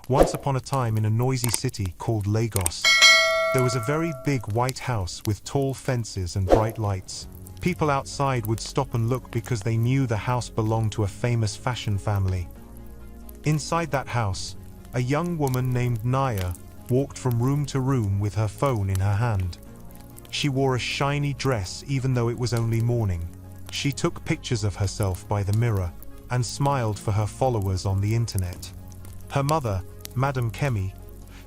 Once upon a time in a noisy city called Lagos, there was a very big white house with tall fences and bright lights. People outside would stop and look because they knew the house belonged to a famous fashion family. Inside that house, a young woman named Naya walked from room to room with her phone in her hand. She wore a shiny dress even though it was only morning. She took pictures of herself by the mirror and smiled for her followers on the internet. Her mother, Madam Kemi,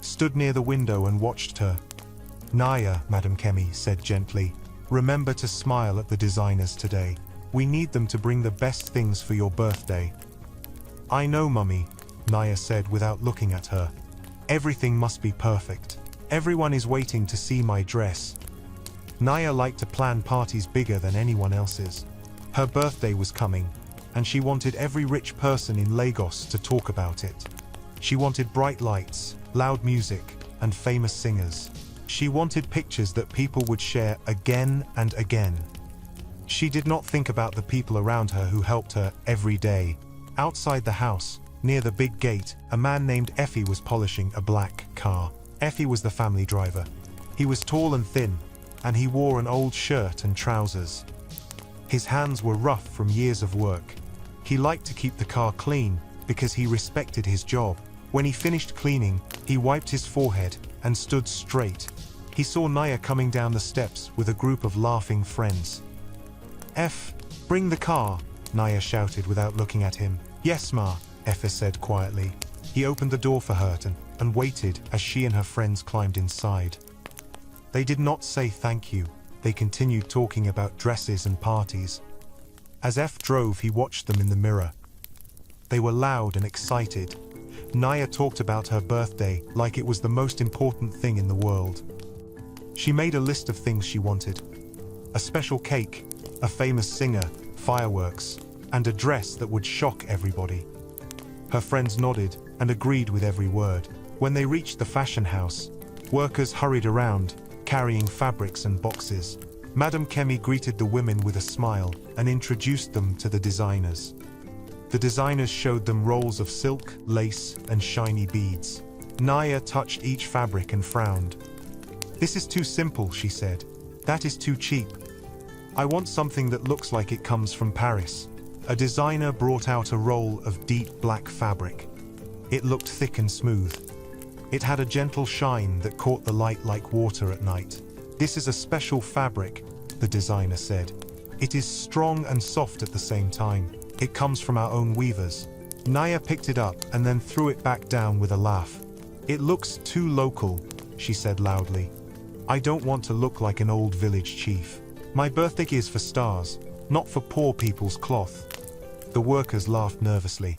stood near the window and watched her. "Naya," Madam Kemi said gently, "remember to smile at the designers today. We need them to bring the best things for your birthday." "I know, Mummy," Naya said without looking at her. "Everything must be perfect. Everyone is waiting to see my dress." Naya liked to plan parties bigger than anyone else's. Her birthday was coming, and she wanted every rich person in Lagos to talk about it. She wanted bright lights, loud music, and famous singers. She wanted pictures that people would share again and again. She did not think about the people around her who helped her every day. Outside the house, near the big gate, a man named Effie was polishing a black car. Effie was the family driver. He was tall and thin, and he wore an old shirt and trousers. His hands were rough from years of work. He liked to keep the car clean because he respected his job. When he finished cleaning, he wiped his forehead and stood straight. He saw Naya coming down the steps with a group of laughing friends. "Bring the car," Naya shouted without looking at him. "Yes, Ma," Effie said quietly. He opened the door for her and waited as she and her friends climbed inside. They did not say thank you. They continued talking about dresses and parties. As F drove, he watched them in the mirror. They were loud and excited. Naya talked about her birthday like it was the most important thing in the world. She made a list of things she wanted: a special cake, a famous singer, fireworks, and a dress that would shock everybody. Her friends nodded and agreed with every word. When they reached the fashion house, workers hurried around, carrying fabrics and boxes. Madam Kemi greeted the women with a smile and introduced them to the designers. The designers showed them rolls of silk, lace, and shiny beads. Naya touched each fabric and frowned. "This is too simple," she said. "That is too cheap. I want something that looks like it comes from Paris." A designer brought out a roll of deep black fabric. It looked thick and smooth. It had a gentle shine that caught the light like water at night. "This is a special fabric," the designer said. "It is strong and soft at the same time. It comes from our own weavers." Naya picked it up and then threw it back down with a laugh. "It looks too local," she said loudly. "I don't want to look like an old village chief. My birthday is for stars, not for poor people's cloth." The workers laughed nervously.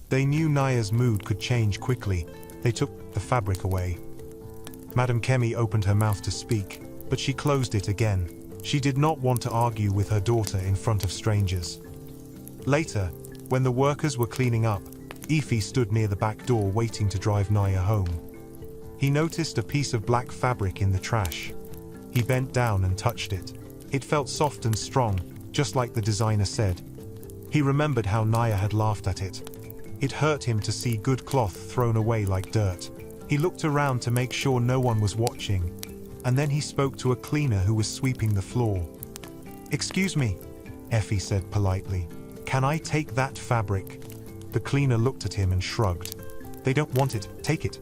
They knew Naya's mood could change quickly. They took the fabric away. Madam Kemi opened her mouth to speak, but she closed it again. She did not want to argue with her daughter in front of strangers. Later, when the workers were cleaning up, Ify stood near the back door waiting to drive Naya home. He noticed a piece of black fabric in the trash. He bent down and touched it. It felt soft and strong, just like the designer said. He remembered how Naya had laughed at it. It hurt him to see good cloth thrown away like dirt. He looked around to make sure no one was watching, and then he spoke to a cleaner who was sweeping the floor. "Excuse me," Effie said politely. "Can I take that fabric?" The cleaner looked at him and shrugged. "They don't want it, take it."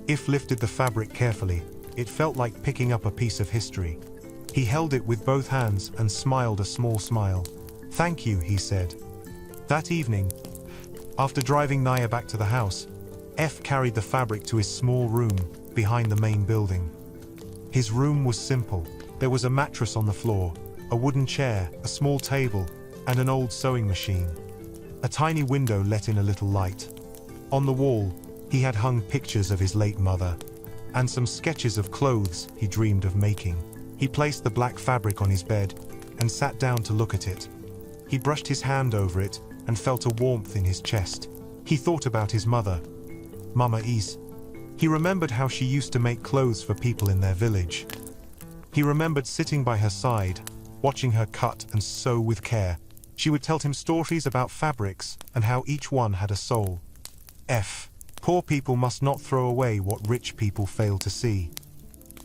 If lifted the fabric carefully, it felt like picking up a piece of history. He held it with both hands and smiled a small smile. "Thank you," he said. That evening, after driving Naya back to the house, F carried the fabric to his small room behind the main building. His room was simple. There was a mattress on the floor, a wooden chair, a small table, and an old sewing machine. A tiny window let in a little light. On the wall, he had hung pictures of his late mother, and some sketches of clothes he dreamed of making. He placed the black fabric on his bed and sat down to look at it. He brushed his hand over it and felt a warmth in his chest. He thought about his mother, Mama Is. He remembered how she used to make clothes for people in their village. He remembered sitting by her side, watching her cut and sew with care. She would tell him stories about fabrics and how each one had a soul. Poor people must not throw away what rich people fail to see.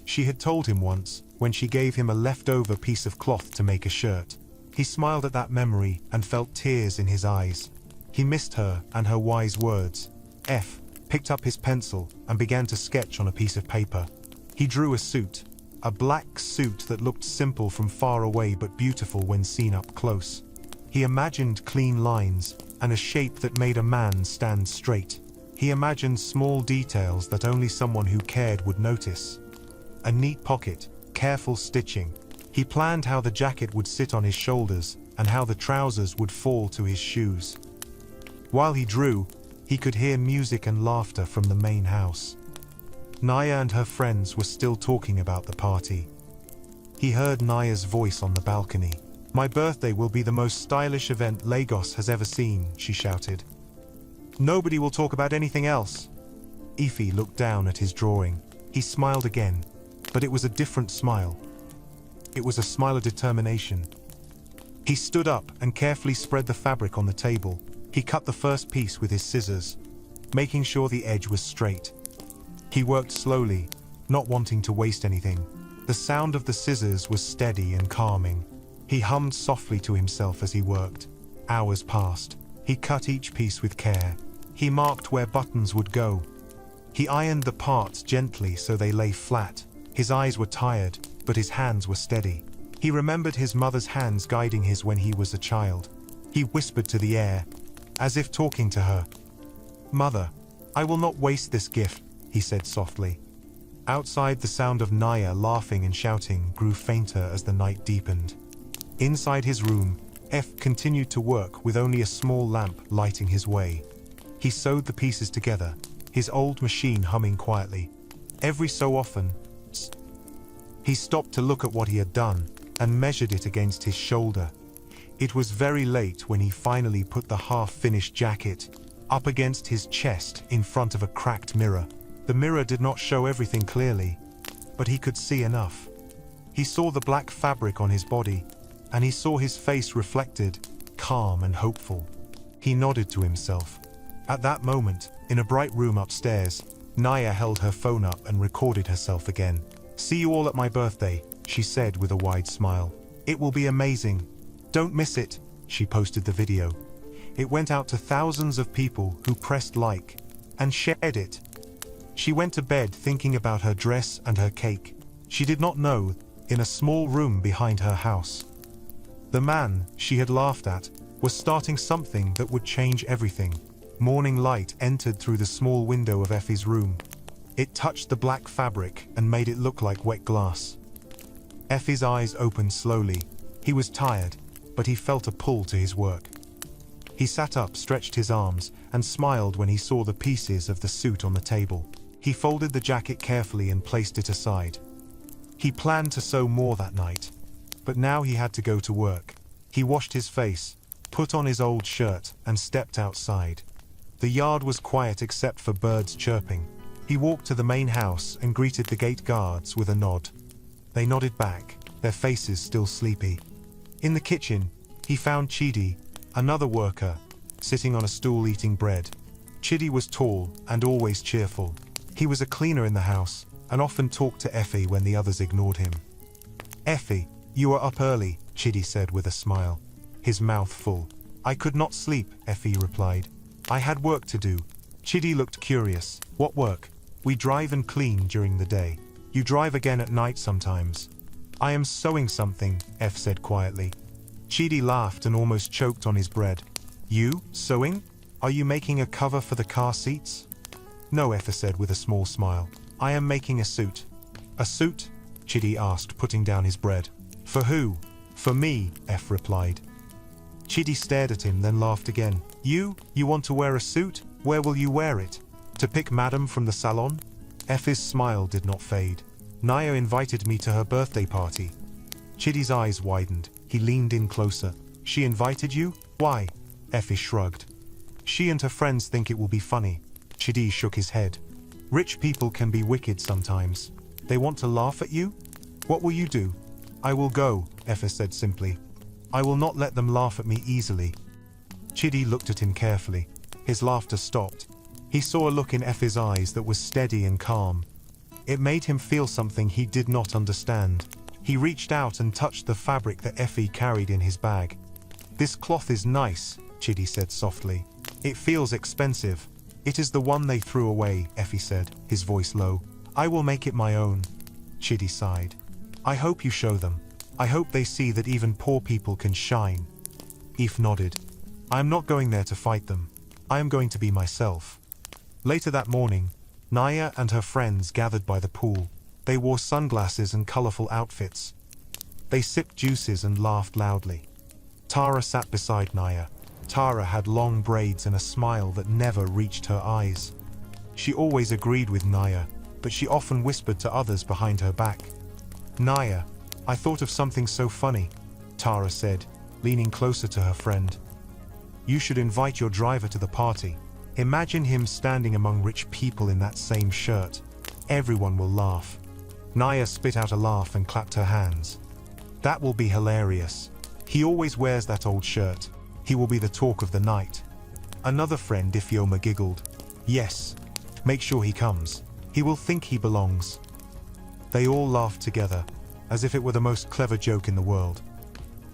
She had told him once, when she gave him a leftover piece of cloth to make a shirt. He smiled at that memory and felt tears in his eyes. He missed her and her wise words. F picked up his pencil and began to sketch on a piece of paper. He drew a suit, a black suit that looked simple from far away but beautiful when seen up close. He imagined clean lines and a shape that made a man stand straight. He imagined small details that only someone who cared would notice. A neat pocket, careful stitching. He planned how the jacket would sit on his shoulders and how the trousers would fall to his shoes. While he drew, he could hear music and laughter from the main house. Naya and her friends were still talking about the party. He heard Naya's voice on the balcony. "My birthday will be the most stylish event Lagos has ever seen," she shouted. "Nobody will talk about anything else." Ify looked down at his drawing. He smiled again, but it was a different smile. It was a smile of determination. He stood up and carefully spread the fabric on the table. He cut the first piece with his scissors, making sure the edge was straight. He worked slowly, not wanting to waste anything. The sound of the scissors was steady and calming. He hummed softly to himself as he worked. Hours passed. He cut each piece with care. He marked where buttons would go. He ironed the parts gently so they lay flat. His eyes were tired, but his hands were steady. He remembered his mother's hands guiding his when he was a child. He whispered to the air, as if talking to her. "Mother, I will not waste this gift," he said softly. Outside, the sound of Naya laughing and shouting grew fainter as the night deepened. Inside his room, F continued to work with only a small lamp lighting his way. He sewed the pieces together, his old machine humming quietly. Every so often, he stopped to look at what he had done and measured it against his shoulder. It was very late when he finally put the half-finished jacket up against his chest in front of a cracked mirror. The mirror did not show everything clearly, but he could see enough. He saw the black fabric on his body, and he saw his face reflected, calm and hopeful. He nodded to himself. At that moment, in a bright room upstairs, Naya held her phone up and recorded herself again. "See you all at my birthday," she said with a wide smile. "It will be amazing. Don't miss it." She posted the video. It went out to thousands of people who pressed like and shared it. She went to bed thinking about her dress and her cake. She did not know, in a small room behind her house, the man she had laughed at was starting something that would change everything. Morning light entered through the small window of Effie's room. It touched the black fabric and made it look like wet glass. Effie's eyes opened slowly. He was tired, but he felt a pull to his work. He sat up, stretched his arms, and smiled when he saw the pieces of the suit on the table. He folded the jacket carefully and placed it aside. He planned to sew more that night, but now he had to go to work. He washed his face, put on his old shirt, and stepped outside. The yard was quiet except for birds chirping. He walked to the main house and greeted the gate guards with a nod. They nodded back, their faces still sleepy. In the kitchen, he found Chidi, another worker, sitting on a stool eating bread. Chidi was tall and always cheerful. He was a cleaner in the house and often talked to Effie when the others ignored him. "Effie, you are up early," Chidi said with a smile, his mouth full. "I could not sleep," Effie replied. "I had work to do." Chidi looked curious. "What work?" "We drive and clean during the day. You drive again at night sometimes." "I am sewing something," F said quietly. Chidi laughed and almost choked on his bread. "You, sewing? Are you making a cover for the car seats?" "No," F said with a small smile. "I am making a suit." "A suit?" Chidi asked, putting down his bread. "For who?" "For me," F replied. Chidi stared at him, then laughed again. You want to wear a suit? Where will you wear it? To pick Madam from the salon?" Effie's smile did not fade. "Naya invited me to her birthday party." Chidi's eyes widened. He leaned in closer. "She invited you? Why?" Effie shrugged. "She and her friends think it will be funny." Chidi shook his head. "Rich people can be wicked sometimes. They want to laugh at you? What will you do?" "I will go," Effie said simply. "I will not let them laugh at me easily." Chidi looked at him carefully. His laughter stopped. He saw a look in Effie's eyes that was steady and calm. It made him feel something he did not understand. He reached out and touched the fabric that Effie carried in his bag. "This cloth is nice," Chidi said softly. "It feels expensive." "It is the one they threw away," Effie said, his voice low. "I will make it my own." Chidi sighed. "I hope you show them. I hope they see that even poor people can shine." Eve nodded. "I am not going there to fight them. I am going to be myself." Later that morning, Naya and her friends gathered by the pool. They wore sunglasses and colorful outfits. They sipped juices and laughed loudly. Tara sat beside Naya. Tara had long braids and a smile that never reached her eyes. She always agreed with Naya, but she often whispered to others behind her back. "Naya, I thought of something so funny," Tara said, leaning closer to her friend. "You should invite your driver to the party. Imagine him standing among rich people in that same shirt. Everyone will laugh." Naya spit out a laugh and clapped her hands. "That will be hilarious. He always wears that old shirt. He will be the talk of the night." Another friend, Ifeoma, giggled. "Yes, make sure he comes. He will think he belongs." They all laughed together, as if it were the most clever joke in the world.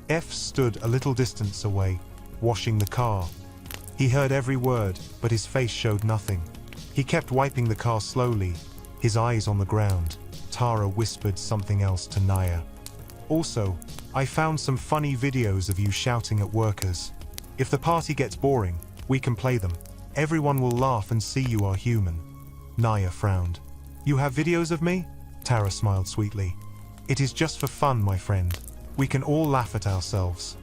F stood a little distance away, washing the car. He heard every word, but his face showed nothing. He kept wiping the car slowly, his eyes on the ground. Tara whispered something else to Naya. "Also, I found some funny videos of you shouting at workers. If the party gets boring, we can play them. Everyone will laugh and see you are human." Naya frowned. "You have videos of me?" Tara smiled sweetly. "It is just for fun, my friend. We can all laugh at ourselves."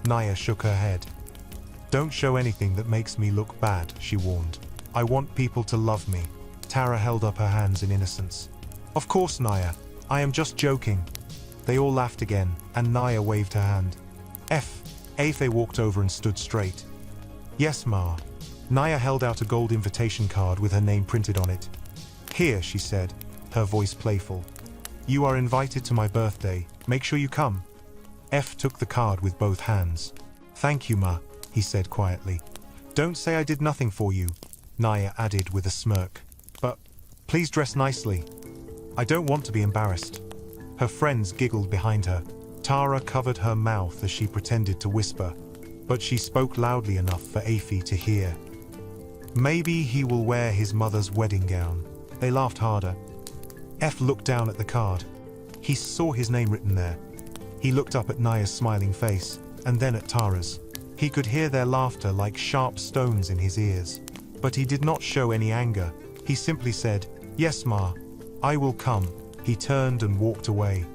Naya shook her head. "Don't show anything that makes me look bad," she warned. "I want people to love me." Tara held up her hands in innocence. "Of course, Naya. I am just joking." They all laughed again, and Naya waved her hand. Afe walked over and stood straight. "Yes, Ma." Naya held out a gold invitation card with her name printed on it. "Here," she said, her voice playful. "You are invited to my birthday. Make sure you come." F took the card with both hands. "Thank you, Ma," he said quietly. "Don't say I did nothing for you," Naya added with a smirk. "But please dress nicely. I don't want to be embarrassed." Her friends giggled behind her. Tara covered her mouth as she pretended to whisper, but she spoke loudly enough for Afi to hear. "Maybe he will wear his mother's wedding gown." They laughed harder. F looked down at the card. He saw his name written there. He looked up at Naya's smiling face, and then at Tara's. He could hear their laughter like sharp stones in his ears. But he did not show any anger. He simply said, "Yes, Ma, I will come." He turned and walked away.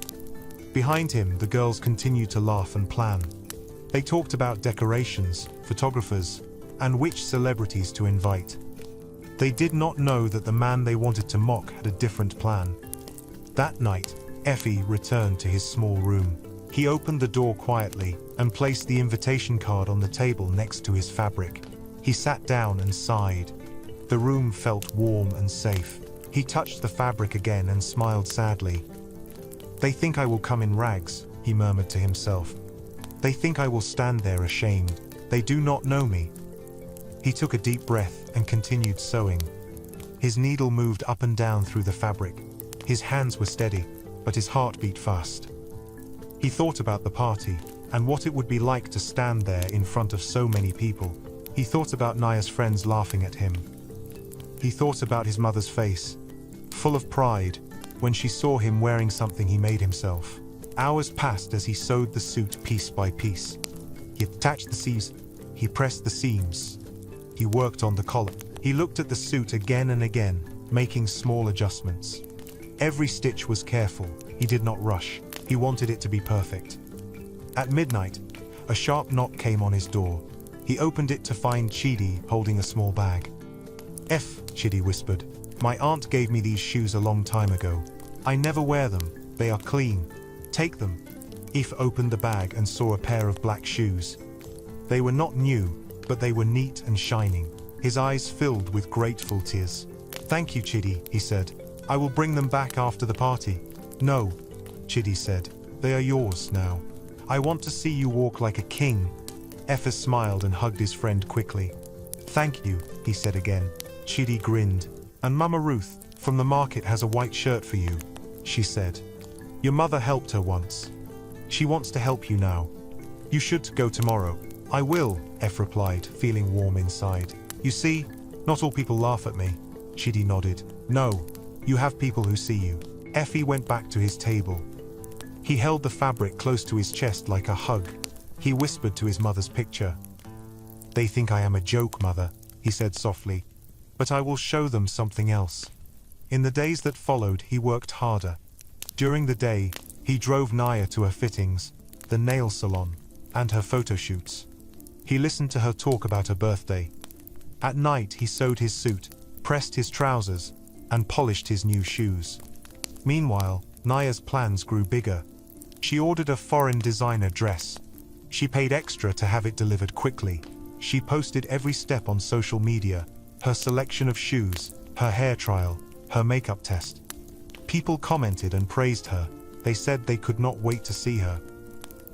Behind him, the girls continued to laugh and plan. They talked about decorations, photographers, and which celebrities to invite. They did not know that the man they wanted to mock had a different plan. That night, Effie returned to his small room. He opened the door quietly and placed the invitation card on the table next to his fabric. He sat down and sighed. The room felt warm and safe. He touched the fabric again and smiled sadly. "They think I will come in rags," he murmured to himself. "They think I will stand there ashamed. They do not know me." He took a deep breath and continued sewing. His needle moved up and down through the fabric. His hands were steady, but his heart beat fast. He thought about the party and what it would be like to stand there in front of so many people. He thought about Naya's friends laughing at him. He thought about his mother's face, full of pride, when she saw him wearing something he made himself. Hours passed as he sewed the suit piece by piece. He attached the sleeves, he pressed the seams, he worked on the collar. He looked at the suit again and again, making small adjustments. Every stitch was careful. He did not rush. He wanted it to be perfect. At midnight, a sharp knock came on his door. He opened it to find Chidi holding a small bag. Chidi whispered. "My aunt gave me these shoes a long time ago. I never wear them. They are clean. Take them." Opened the bag and saw a pair of black shoes. They were not new, but they were neat and shining. His eyes filled with grateful tears. "Thank you, Chidi," he said. "I will bring them back after the party." "No," Chidi said. "They are yours now. I want to see you walk like a king." Smiled and hugged his friend quickly. "Thank you," he said again. Chidi grinned. And Mama Ruth, from the market, has a white shirt for you, she said. Your mother helped her once. She wants to help you now. You should go tomorrow. I will, F replied, feeling warm inside. You see, not all people laugh at me. Chidi nodded. No, you have people who see you. Effie went back to his table. He held the fabric close to his chest like a hug. He whispered to his mother's picture. They think I am a joke, Mother, he said softly. But I will show them something else. In the days that followed, he worked harder. During the day, he drove Naya to her fittings, the nail salon, and her photo shoots. He listened to her talk about her birthday. At night, he sewed his suit, pressed his trousers, and polished his new shoes. Meanwhile, Naya's plans grew bigger. She ordered a foreign designer dress. She paid extra to have it delivered quickly. She posted every step on social media, her selection of shoes, her hair trial, her makeup test. People commented and praised her. They said they could not wait to see her.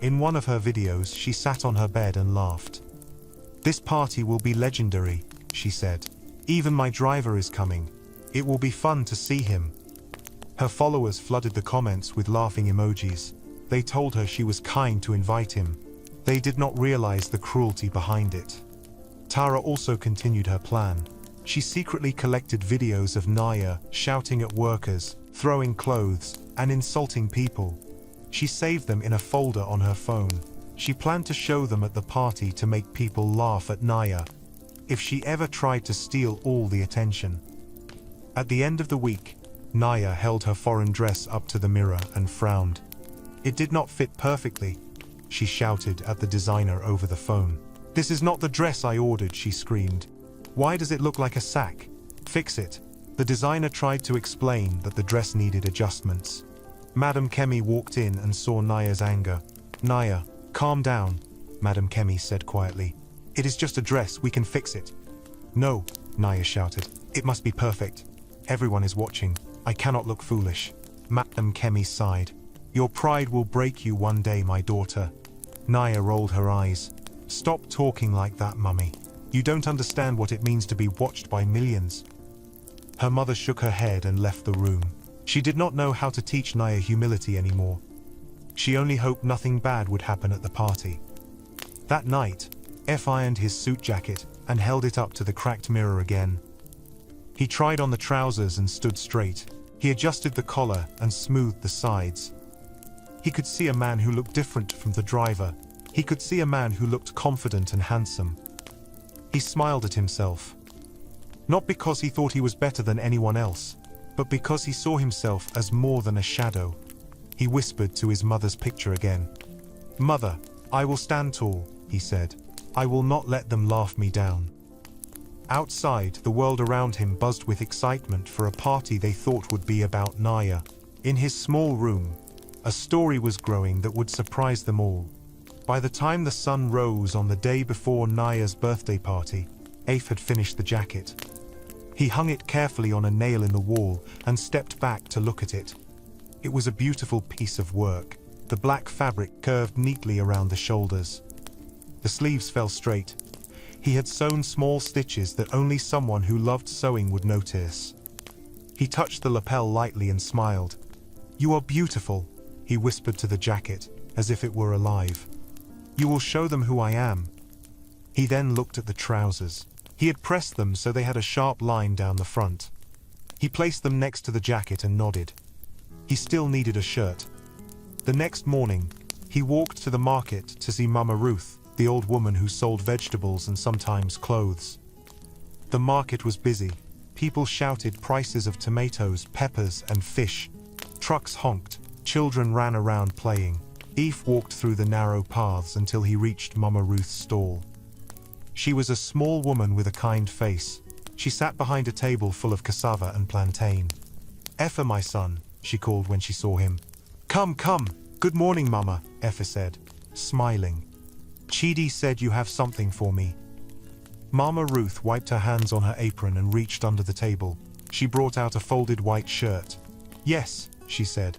In one of her videos, she sat on her bed and laughed. This party will be legendary, she said. Even my driver is coming. It will be fun to see him. Her followers flooded the comments with laughing emojis. They told her she was kind to invite him. They did not realize the cruelty behind it. Tara also continued her plan. She secretly collected videos of Naya shouting at workers, throwing clothes, and insulting people. She saved them in a folder on her phone. She planned to show them at the party to make people laugh at Naya if she ever tried to steal all the attention. At the end of the week, Naya held her foreign dress up to the mirror and frowned. It did not fit perfectly, she shouted at the designer over the phone. This is not the dress I ordered, she screamed. Why does it look like a sack? Fix it. The designer tried to explain that the dress needed adjustments. Madam Kemi walked in and saw Naya's anger. Naya, calm down, Madam Kemi said quietly. It is just a dress, we can fix it. No, Naya shouted. It must be perfect. Everyone is watching. I cannot look foolish. Madam Kemi sighed. Your pride will break you one day, my daughter. Naya rolled her eyes. Stop talking like that, Mummy. You don't understand what it means to be watched by millions. Her mother shook her head and left the room. She did not know how to teach Naya humility anymore. She only hoped nothing bad would happen at the party. That night, F ironed his suit jacket and held it up to the cracked mirror again. He tried on the trousers and stood straight. He adjusted the collar and smoothed the sides. He could see a man who looked different from the driver. He could see a man who looked confident and handsome. He smiled at himself. Not because he thought he was better than anyone else, but because he saw himself as more than a shadow. He whispered to his mother's picture again. Mother, I will stand tall, he said. I will not let them laugh me down. Outside, the world around him buzzed with excitement for a party they thought would be about Naya. In his small room, a story was growing that would surprise them all. By the time the sun rose on the day before Naya's birthday party, Afe had finished the jacket. He hung it carefully on a nail in the wall and stepped back to look at it. It was a beautiful piece of work. The black fabric curved neatly around the shoulders. The sleeves fell straight. He had sewn small stitches that only someone who loved sewing would notice. He touched the lapel lightly and smiled. You are beautiful, he whispered to the jacket, as if it were alive. You will show them who I am. He then looked at the trousers. He had pressed them so they had a sharp line down the front. He placed them next to the jacket and nodded. He still needed a shirt. The next morning, he walked to the market to see Mama Ruth, the old woman who sold vegetables and sometimes clothes. The market was busy. People shouted prices of tomatoes, peppers, and fish. Trucks honked. Children ran around playing. Eve walked through the narrow paths until he reached Mama Ruth's stall. She was a small woman with a kind face. She sat behind a table full of cassava and plantain. Effa, my son, she called when she saw him. Come, come. Good morning, Mama, Effa said, smiling. Chidi said you have something for me. Mama Ruth wiped her hands on her apron and reached under the table. She brought out a folded white shirt. Yes, she said.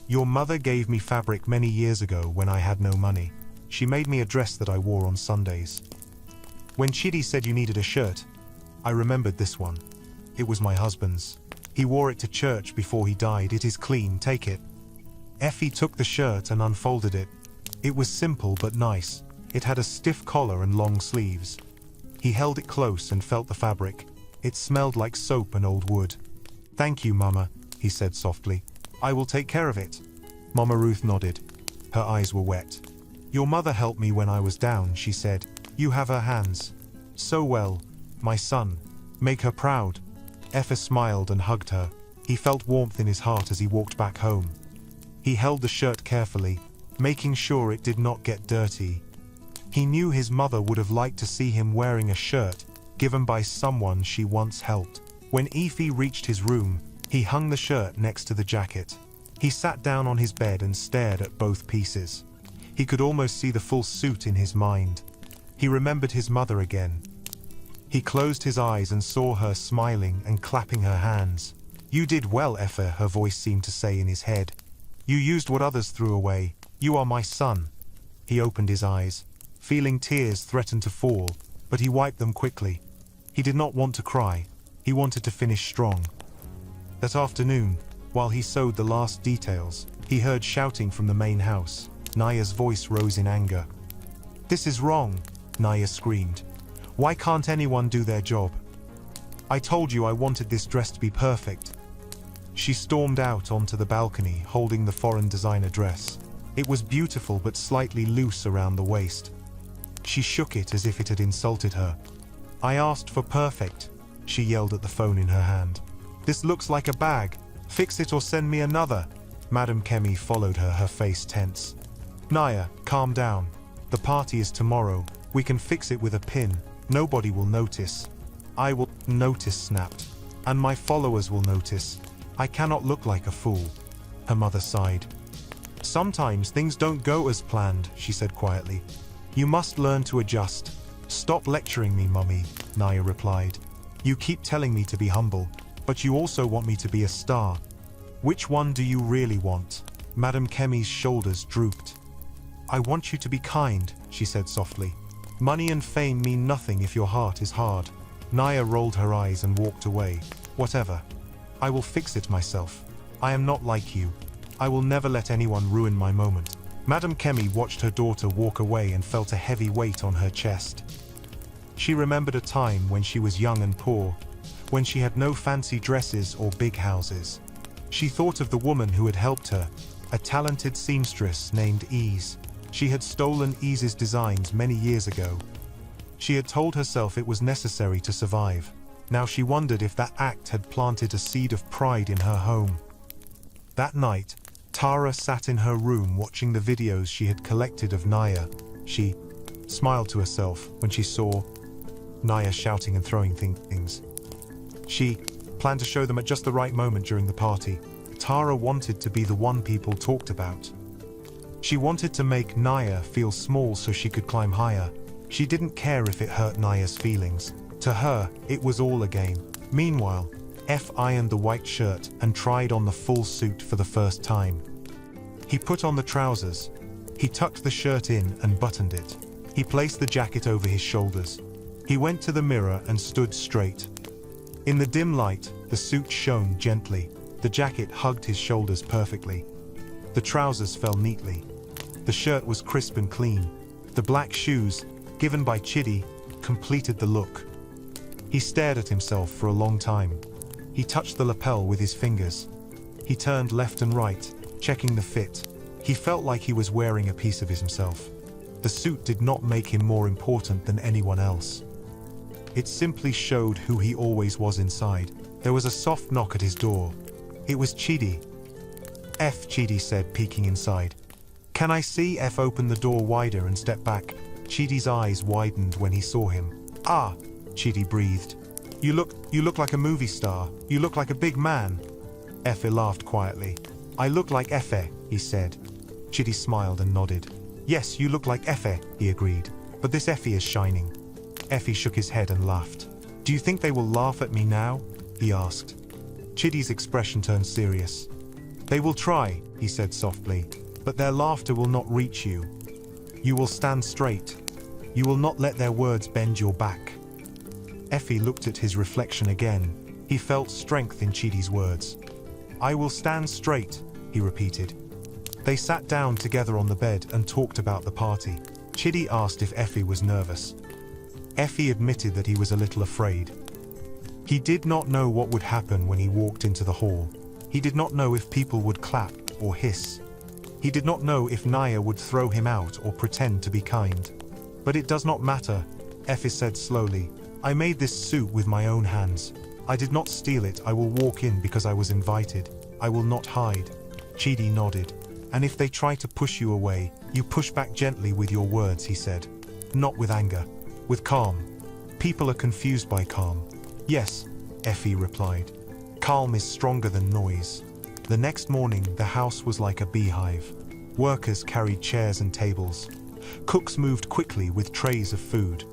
Your mother gave me fabric many years ago when I had no money. She made me a dress that I wore on Sundays. When Chidi said you needed a shirt, I remembered this one. It was my husband's. He wore it to church before he died. It is clean, take it. Effie took the shirt and unfolded it. It was simple but nice. It had a stiff collar and long sleeves. He held it close and felt the fabric. It smelled like soap and old wood. Thank you, Mama, he said softly. I will take care of it. Mama Ruth nodded. Her eyes were wet. Your mother helped me when I was down, she said. You have her hands. So well, my son. Make her proud. Effie smiled and hugged her. He felt warmth in his heart as he walked back home. He held the shirt carefully, making sure it did not get dirty. He knew his mother would have liked to see him wearing a shirt given by someone she once helped. When Effie reached his room, he hung the shirt next to the jacket. He sat down on his bed and stared at both pieces. He could almost see the full suit in his mind. He remembered his mother again. He closed his eyes and saw her smiling and clapping her hands. You did well, Effie, her voice seemed to say in his head. You used what others threw away. You are my son. He opened his eyes, feeling tears threaten to fall, but he wiped them quickly. He did not want to cry. He wanted to finish strong. That afternoon, while he sewed the last details, he heard shouting from the main house. Naya's voice rose in anger. This is wrong, Naya screamed. Why can't anyone do their job? I told you I wanted this dress to be perfect. She stormed out onto the balcony, holding the foreign designer dress. It was beautiful but slightly loose around the waist. She shook it as if it had insulted her. I asked for perfect, she yelled at the phone in her hand. This looks like a bag. Fix it or send me another. Madam Kemi followed her, her face tense. Naya, calm down. The party is tomorrow. We can fix it with a pin. Nobody will notice. I will notice, snapped. And my followers will notice. I cannot look like a fool. Her mother sighed. Sometimes things don't go as planned, she said quietly. You must learn to adjust. Stop lecturing me, Mummy, Naya replied. You keep telling me to be humble, but you also want me to be a star. Which one do you really want? Madam Kemi's shoulders drooped. I want you to be kind, she said softly. Money and fame mean nothing if your heart is hard. Naya rolled her eyes and walked away. Whatever. I will fix it myself. I am not like you. I will never let anyone ruin my moment. Madam Kemi watched her daughter walk away and felt a heavy weight on her chest. She remembered a time when she was young and poor, when she had no fancy dresses or big houses. She thought of the woman who had helped her, a talented seamstress named Ease. She had stolen Ease's designs many years ago. She had told herself it was necessary to survive. Now she wondered if that act had planted a seed of pride in her home. That night, Tara sat in her room watching the videos she had collected of Naya. She smiled to herself when she saw Naya shouting and throwing things. She planned to show them at just the right moment during the party. Tara wanted to be the one people talked about. She wanted to make Naya feel small so she could climb higher. She didn't care if it hurt Naya's feelings. To her, it was all a game. Meanwhile, F ironed the white shirt and tried on the full suit for the first time. He put on the trousers. He tucked the shirt in and buttoned it. He placed the jacket over his shoulders. He went to the mirror and stood straight. In the dim light, the suit shone gently. The jacket hugged his shoulders perfectly. The trousers fell neatly. The shirt was crisp and clean. The black shoes, given by Chidi, completed the look. He stared at himself for a long time. He touched the lapel with his fingers. He turned left and right, checking the fit. He felt like he was wearing a piece of himself. The suit did not make him more important than anyone else. It simply showed who he always was inside. There was a soft knock at his door. It was Chidi. F, Chidi said, peeking inside. Can I see? F opened the door wider and stepped back. Chidi's eyes widened when he saw him. Ah, Chidi breathed. You look like a movie star. You look like a big man. Effie laughed quietly. I look like Effie, he said. Chidi smiled and nodded. Yes, you look like Effie, he agreed. But this Effie is shining. Effie shook his head and laughed. Do you think they will laugh at me now? He asked. Chidi's expression turned serious. They will try, he said softly, but their laughter will not reach you. You will stand straight. You will not let their words bend your back. Effie looked at his reflection again. He felt strength in Chidi's words. "I will stand straight," he repeated. They sat down together on the bed and talked about the party. Chidi asked if Effie was nervous. Effie admitted that he was a little afraid. He did not know what would happen when he walked into the hall. He did not know if people would clap or hiss. He did not know if Naya would throw him out or pretend to be kind. "But it does not matter," Effie said slowly. "I made this suit with my own hands. I did not steal it. I will walk in because I was invited. I will not hide." Chidi nodded. "And if they try to push you away, you push back gently with your words," he said. "Not with anger, with calm. People are confused by calm." "Yes," Effie replied. "Calm is stronger than noise." The next morning, the house was like a beehive. Workers carried chairs and tables. Cooks moved quickly with trays of food.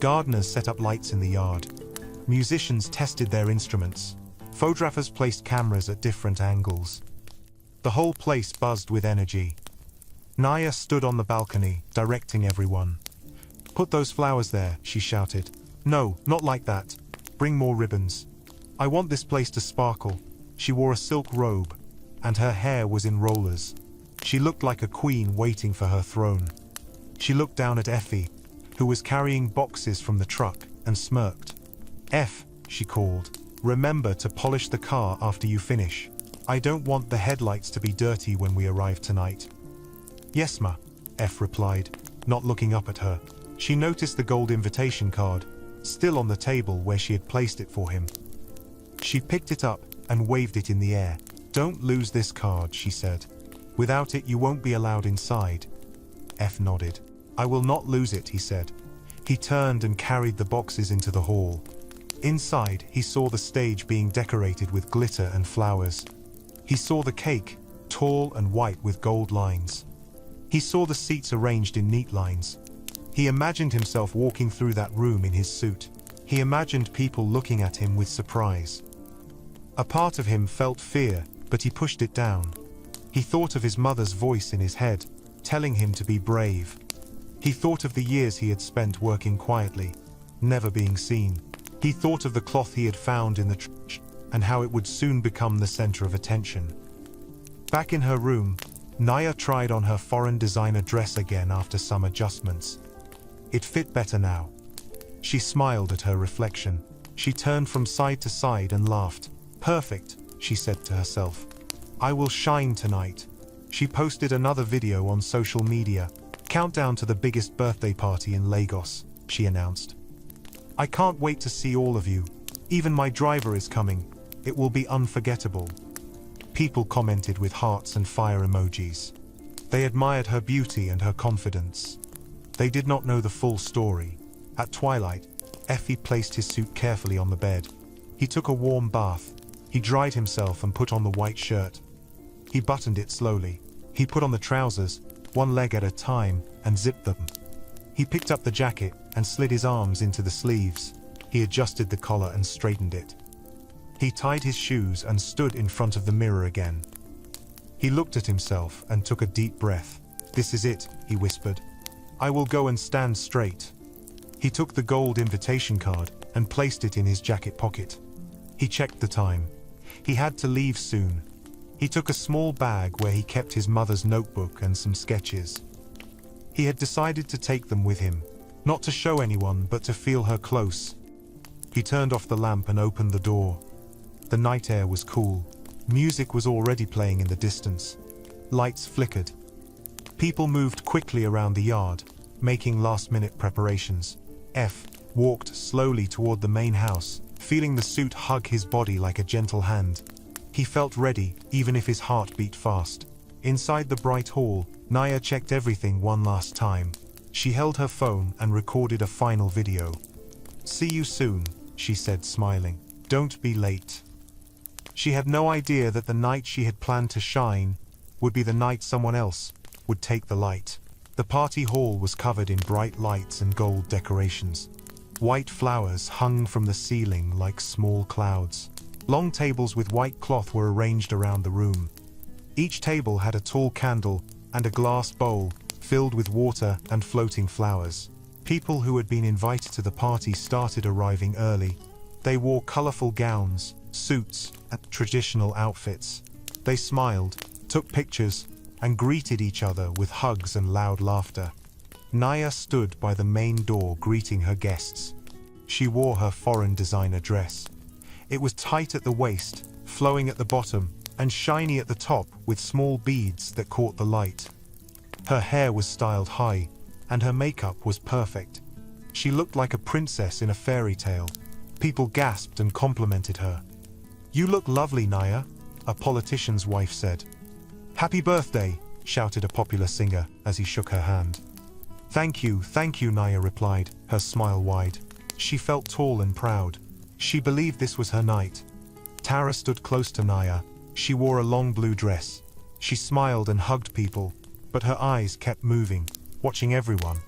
Gardeners set up lights in the yard. Musicians tested their instruments. Photographers placed cameras at different angles. The whole place buzzed with energy. Naya stood on the balcony, directing everyone. "Put those flowers there," she shouted. "No, not like that. Bring more ribbons. I want this place to sparkle." She wore a silk robe, and her hair was in rollers. She looked like a queen waiting for her throne. She looked down at Effie, who was carrying boxes from the truck, and smirked. "Eff," she called, "remember to polish the car after you finish. I don't want the headlights to be dirty when we arrive tonight." "Yes, ma," Eff replied, not looking up at her. She noticed the gold invitation card, still on the table where she had placed it for him. She picked it up and waved it in the air. "Don't lose this card," she said. "Without it you won't be allowed inside." Eff nodded. "I will not lose it," he said. He turned and carried the boxes into the hall. Inside, he saw the stage being decorated with glitter and flowers. He saw the cake, tall and white with gold lines. He saw the seats arranged in neat lines. He imagined himself walking through that room in his suit. He imagined people looking at him with surprise. A part of him felt fear, but he pushed it down. He thought of his mother's voice in his head, telling him to be brave. He thought of the years he had spent working quietly, never being seen. He thought of the cloth he had found in the trash, and how it would soon become the center of attention. Back in her room, Naya tried on her foreign designer dress again after some adjustments. It fit better now. She smiled at her reflection. She turned from side to side and laughed. "Perfect," she said to herself. "I will shine tonight." She posted another video on social media. "Countdown to the biggest birthday party in Lagos," she announced. "I can't wait to see all of you. Even my driver is coming. It will be unforgettable." People commented with hearts and fire emojis. They admired her beauty and her confidence. They did not know the full story. At twilight, Effie placed his suit carefully on the bed. He took a warm bath. He dried himself and put on the white shirt. He buttoned it slowly. He put on the trousers, one leg at a time, and zipped them. He picked up the jacket and slid his arms into the sleeves. He adjusted the collar and straightened it. He tied his shoes and stood in front of the mirror again. He looked at himself and took a deep breath. "This is it," he whispered. "I will go and stand straight." He took the gold invitation card and placed it in his jacket pocket. He checked the time. He had to leave soon. He took a small bag where he kept his mother's notebook and some sketches. He had decided to take them with him, not to show anyone but to feel her close. He turned off the lamp and opened the door. The night air was cool. Music was already playing in the distance. Lights flickered. People moved quickly around the yard, making last-minute preparations. F walked slowly toward the main house, feeling the suit hug his body like a gentle hand. He felt ready, even if his heart beat fast. Inside the bright hall, Naya checked everything one last time. She held her phone and recorded a final video. "See you soon," she said, smiling. "Don't be late." She had no idea that the night she had planned to shine would be the night someone else would take the light. The party hall was covered in bright lights and gold decorations. White flowers hung from the ceiling like small clouds. Long tables with white cloth were arranged around the room. Each table had a tall candle and a glass bowl filled with water and floating flowers. People who had been invited to the party started arriving early. They wore colorful gowns, suits, and traditional outfits. They smiled, took pictures, and greeted each other with hugs and loud laughter. Naya stood by the main door greeting her guests. She wore her foreign designer dress. It was tight at the waist, flowing at the bottom, and shiny at the top with small beads that caught the light. Her hair was styled high, and her makeup was perfect. She looked like a princess in a fairy tale. People gasped and complimented her. "You look lovely, Naya," a politician's wife said. "Happy birthday," shouted a popular singer as he shook her hand. Thank you, Naya replied, her smile wide. She felt tall and proud. She believed this was her night. Tara stood close to Naya. She wore a long blue dress. She smiled and hugged people, but her eyes kept moving, watching everyone.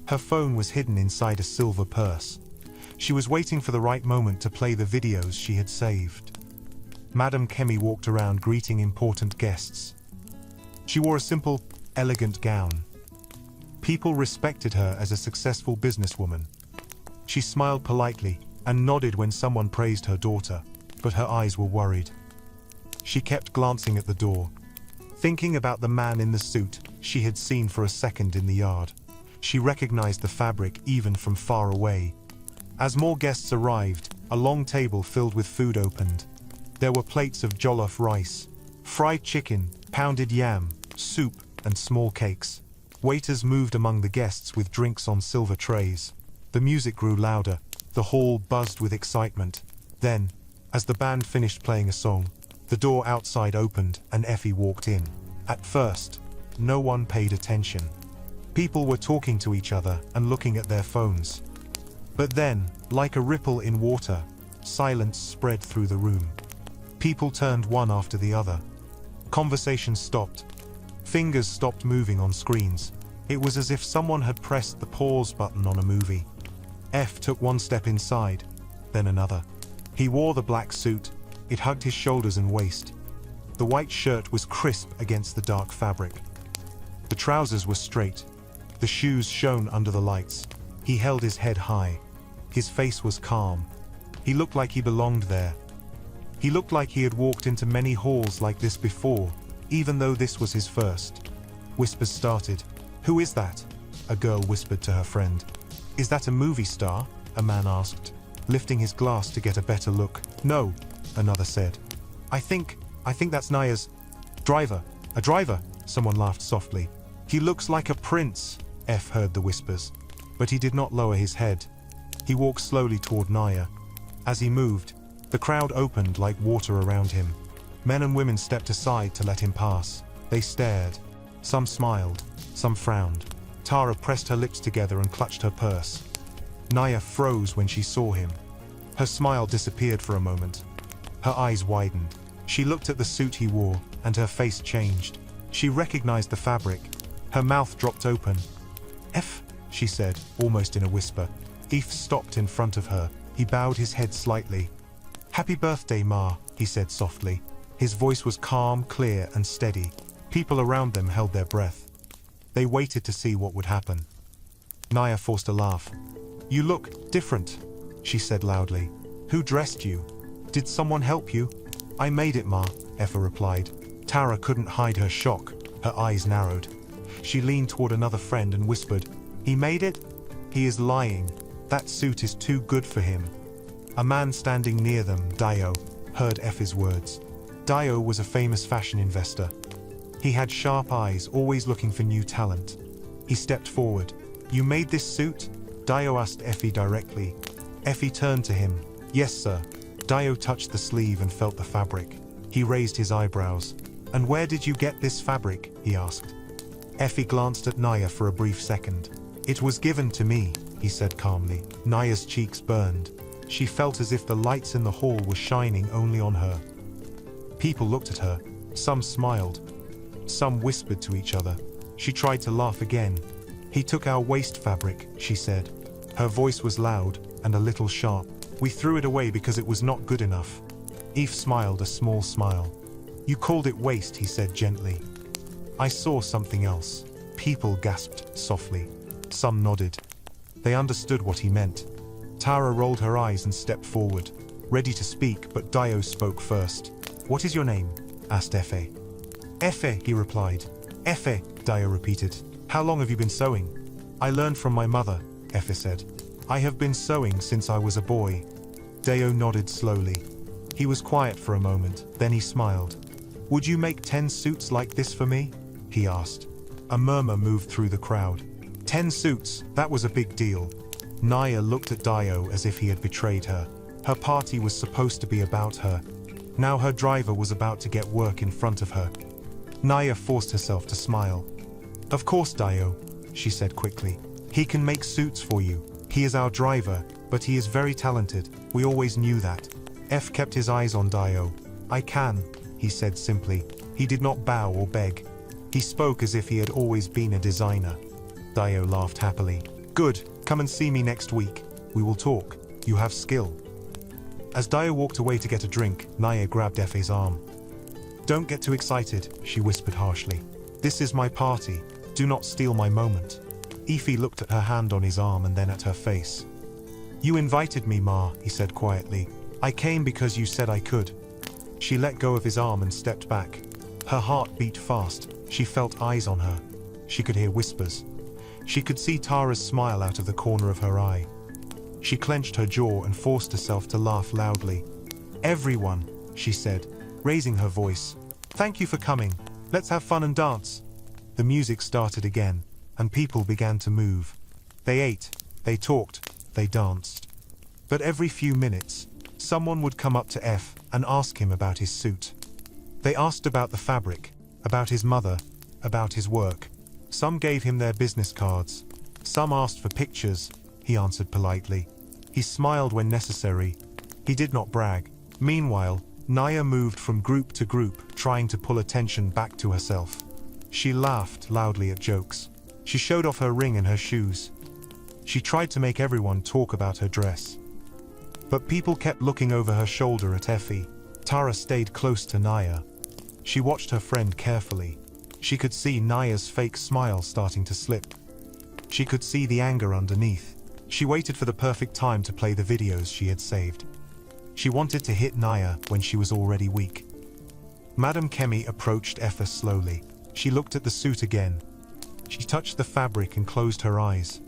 Her phone was hidden inside a silver purse. She was waiting for the right moment to play the videos she had saved. Madame Kemi walked around greeting important guests. She wore a simple, elegant gown. People respected her as a successful businesswoman. She smiled politely and nodded when someone praised her daughter, but her eyes were worried. She kept glancing at the door, thinking about the man in the suit she had seen for a second in the yard. She recognized the fabric even from far away. As more guests arrived, a long table filled with food opened. There were plates of jollof rice, fried chicken, pounded yam, soup, and small cakes. Waiters moved among the guests with drinks on silver trays. The music grew louder. The hall buzzed with excitement. Then, as the band finished playing a song, the door outside opened and Effie walked in. At first, no one paid attention. People were talking to each other and looking at their phones. But then, like a ripple in water, silence spread through the room. People turned one after the other. Conversations stopped. Fingers stopped moving on screens. It was as if someone had pressed the pause button on a movie. F took one step inside, then another. He wore the black suit. It hugged his shoulders and waist. The white shirt was crisp against the dark fabric. The trousers were straight. The shoes shone under the lights. He held his head high. His face was calm. He looked like he belonged there. He looked like he had walked into many halls like this before, even though this was his first. Whispers started. "Who is that?" a girl whispered to her friend. "Is that a movie star?" a man asked, lifting his glass to get a better look. "No," another said. I think that's Naya's driver." "A driver?" someone laughed softly. "He looks like a prince," F heard the whispers. But he did not lower his head. He walked slowly toward Naya. As he moved, the crowd opened like water around him. Men and women stepped aside to let him pass. They stared. Some smiled, some frowned. Tara pressed her lips together and clutched her purse. Naya froze when she saw him. Her smile disappeared for a moment. Her eyes widened. She looked at the suit he wore, and her face changed. She recognized the fabric. Her mouth dropped open. "F," she said, almost in a whisper. Eve stopped in front of her. He bowed his head slightly. "Happy birthday, Ma," he said softly. His voice was calm, clear, and steady. People around them held their breath. They waited to see what would happen. Naya forced a laugh. "You look different," she said loudly. "Who dressed you? Did someone help you?" "I made it, Ma," Effa replied. Tara couldn't hide her shock. Her eyes narrowed. She leaned toward another friend and whispered, "He made it? He is lying. That suit is too good for him." A man standing near them, Dio, heard Effa's words. Dio was a famous fashion investor. He had sharp eyes, always looking for new talent. He stepped forward. "You made this suit?" Dio asked Effie directly. Effie turned to him. "Yes, sir." Dio touched the sleeve and felt the fabric. He raised his eyebrows. "And where did you get this fabric?" he asked. Effie glanced at Naya for a brief second. "It was given to me," he said calmly. Naya's cheeks burned. She felt as if the lights in the hall were shining only on her. People looked at her. Some smiled. Some whispered to each other. She tried to laugh again. "He took our waist fabric," she said. Her voice was loud and a little sharp. "We threw it away because it was not good enough." Eve smiled a small smile. "You called it waste," he said gently. "I saw something else." People gasped softly. Some nodded. They understood what he meant. Tara rolled her eyes and stepped forward, ready to speak, but Dio spoke first. "What is your name?" asked Efe. "Efe," he replied. "Efe," Dio repeated. "How long have you been sewing?" "I learned from my mother," Efe said. "I have been sewing since I was a boy." Dio nodded slowly. He was quiet for a moment, then he smiled. "Would you make 10 suits like this for me?" he asked. A murmur moved through the crowd. 10 suits, that was a big deal. Naya looked at Dio as if he had betrayed her. Her party was supposed to be about her. Now her driver was about to get work in front of her. Naya forced herself to smile. "Of course, Dio," she said quickly. "He can make suits for you. He is our driver, but he is very talented. We always knew that." F kept his eyes on Dio. "I can," he said simply. He did not bow or beg. He spoke as if he had always been a designer. Dio laughed happily. "Good, come and see me next week. We will talk. You have skill." As Dio walked away to get a drink, Naya grabbed Efe's arm. "Don't get too excited," she whispered harshly. "This is my party. Do not steal my moment." Efe looked at her hand on his arm and then at her face. "You invited me, Ma," he said quietly. "I came because you said I could." She let go of his arm and stepped back. Her heart beat fast. She felt eyes on her. She could hear whispers. She could see Tara's smile out of the corner of her eye. She clenched her jaw and forced herself to laugh loudly. "Everyone," she said, raising her voice. "Thank you for coming. Let's have fun and dance." The music started again, and people began to move. They ate, they talked, they danced. But every few minutes, someone would come up to F and ask him about his suit. They asked about the fabric, about his mother, about his work. Some gave him their business cards. Some asked for pictures. He answered politely. He smiled when necessary. He did not brag. Meanwhile, Naya moved from group to group, trying to pull attention back to herself. She laughed loudly at jokes. She showed off her ring and her shoes. She tried to make everyone talk about her dress. But people kept looking over her shoulder at Effie. Tara stayed close to Naya. She watched her friend carefully. She could see Naya's fake smile starting to slip. She could see the anger underneath. She waited for the perfect time to play the videos she had saved. She wanted to hit Naya when she was already weak. Madame Kemi approached Effa slowly. She looked at the suit again. She touched the fabric and closed her eyes.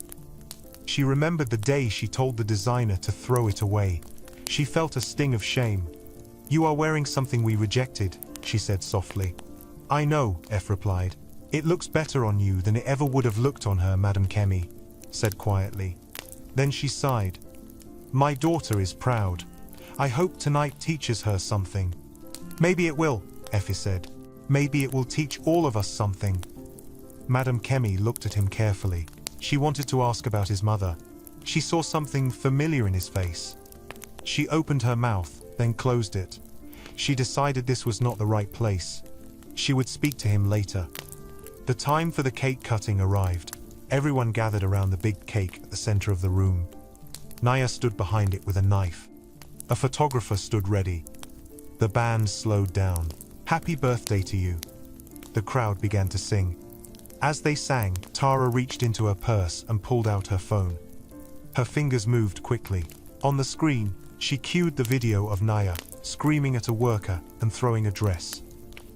She remembered the day she told the designer to throw it away. She felt a sting of shame. "You are wearing something we rejected," she said softly. "I know," F replied. "It looks better on you than it ever would have looked on her," Madame Kemi said quietly. Then she sighed. "My daughter is proud. I hope tonight teaches her something." "Maybe it will," Effie said. "Maybe it will teach all of us something." Madame Kemi looked at him carefully. She wanted to ask about his mother. She saw something familiar in his face. She opened her mouth, then closed it. She decided this was not the right place. She would speak to him later. The time for the cake cutting arrived. Everyone gathered around the big cake at the center of the room. Naya stood behind it with a knife. A photographer stood ready. The band slowed down. "Happy birthday to you." The crowd began to sing. As they sang, Tara reached into her purse and pulled out her phone. Her fingers moved quickly. On the screen, she cued the video of Naya, screaming at a worker and throwing a dress.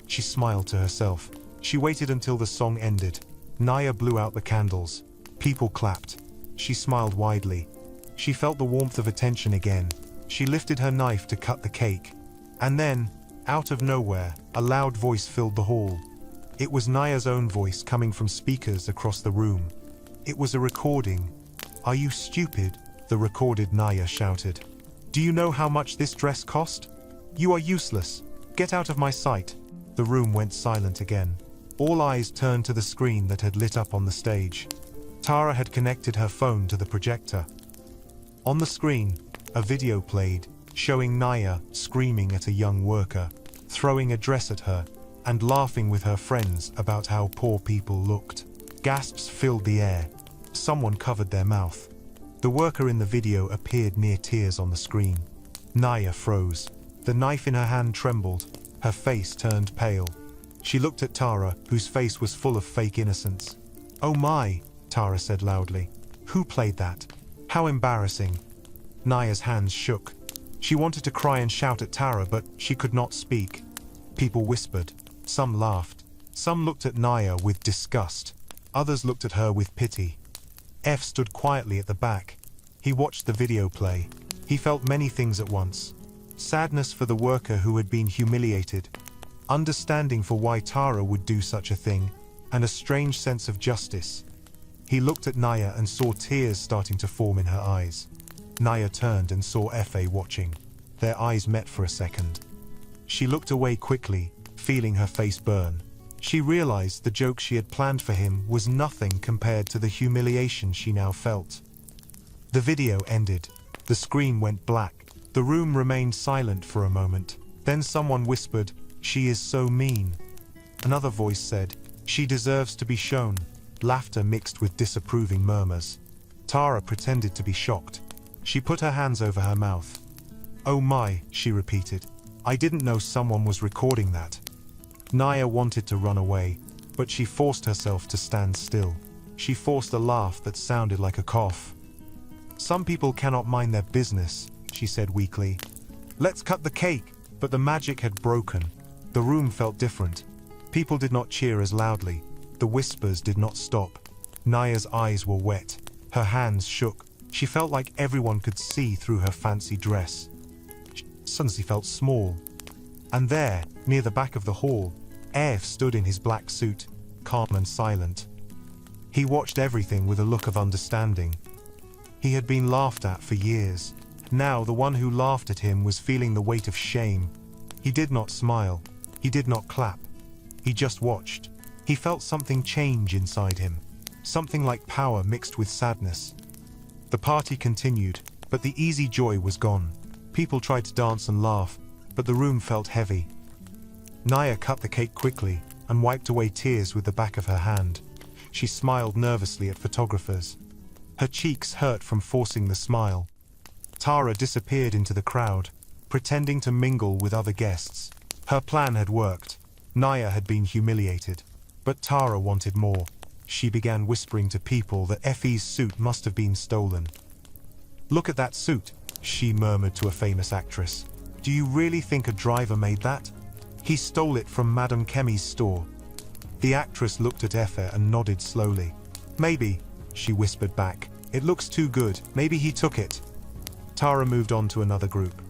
She smiled to herself. She waited until the song ended. Naya blew out the candles. People clapped. She smiled widely. She felt the warmth of attention again. She lifted her knife to cut the cake. And then, out of nowhere, a loud voice filled the hall. It was Naya's own voice coming from speakers across the room. It was a recording. "Are you stupid?" the recorded Naya shouted. "Do you know how much this dress cost? You are useless. Get out of my sight." The room went silent again. All eyes turned to the screen that had lit up on the stage. Tara had connected her phone to the projector. On the screen, a video played, showing Naya screaming at a young worker, throwing a dress at her, and laughing with her friends about how poor people looked. Gasps filled the air. Someone covered their mouth. The worker in the video appeared near tears on the screen. Naya froze. The knife in her hand trembled. Her face turned pale. She looked at Tara, whose face was full of fake innocence. "Oh my," Tara said loudly. "Who played that? How embarrassing." Naya's hands shook. She wanted to cry and shout at Tara, but she could not speak. People whispered. Some laughed. Some looked at Naya with disgust. Others looked at her with pity. F stood quietly at the back. He watched the video play. He felt many things at once. Sadness for the worker who had been humiliated, understanding for why Tara would do such a thing, and a strange sense of justice. He looked at Naya and saw tears starting to form in her eyes. Naya turned and saw Fa watching. Their eyes met for a second. She looked away quickly, feeling her face burn. She realized the joke she had planned for him was nothing compared to the humiliation she now felt. The video ended. The screen went black. The room remained silent for a moment. Then someone whispered, "She is so mean." Another voice said, "She deserves to be shown." Laughter mixed with disapproving murmurs. Tara pretended to be shocked. She put her hands over her mouth. "Oh my," she repeated. "I didn't know someone was recording that." Naya wanted to run away, but she forced herself to stand still. She forced a laugh that sounded like a cough. "Some people cannot mind their business," she said weakly. "Let's cut the cake." But the magic had broken. The room felt different. People did not cheer as loudly. The whispers did not stop. Naya's eyes were wet. Her hands shook. She felt like everyone could see through her fancy dress. She suddenly felt small. And there, near the back of the hall, F stood in his black suit, calm and silent. He watched everything with a look of understanding. He had been laughed at for years. Now the one who laughed at him was feeling the weight of shame. He did not smile. He did not clap. He just watched. He felt something change inside him. Something like power mixed with sadness. The party continued, but the easy joy was gone. People tried to dance and laugh, but the room felt heavy. Naya cut the cake quickly and wiped away tears with the back of her hand. She smiled nervously at photographers. Her cheeks hurt from forcing the smile. Tara disappeared into the crowd, pretending to mingle with other guests. Her plan had worked. Naya had been humiliated, but Tara wanted more. She began whispering to people that Effie's suit must have been stolen. "Look at that suit," she murmured to a famous actress. "Do you really think a driver made that? He stole it from Madame Kemi's store." The actress looked at Effa and nodded slowly. "Maybe," she whispered back. "It looks too good. Maybe he took it." Tara moved on to another group.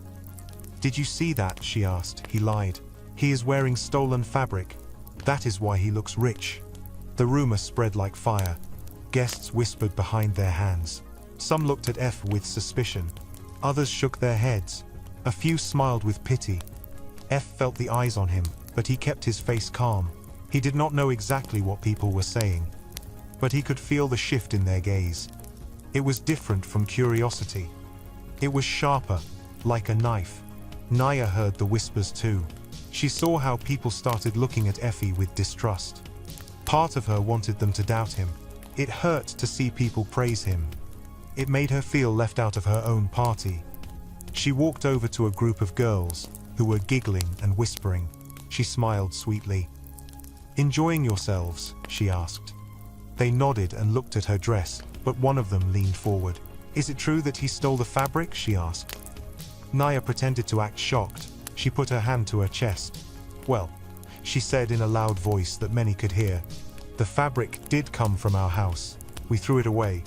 "Did you see that?" she asked. "He lied. He is wearing stolen fabric. That is why he looks rich." The rumor spread like fire. Guests whispered behind their hands. Some looked at F with suspicion. Others shook their heads. A few smiled with pity. F felt the eyes on him, but he kept his face calm. He did not know exactly what people were saying, but he could feel the shift in their gaze. It was different from curiosity. It was sharper, like a knife. Naya heard the whispers too. She saw how people started looking at Effie with distrust. Part of her wanted them to doubt him. It hurt to see people praise him. It made her feel left out of her own party. She walked over to a group of girls who were giggling and whispering. She smiled sweetly. "Enjoying yourselves?" she asked. They nodded and looked at her dress, but one of them leaned forward. "Is it true that he stole the fabric?" she asked. Naya pretended to act shocked. She put her hand to her chest. "Well," she said in a loud voice that many could hear, "the fabric did come from our house. We threw it away.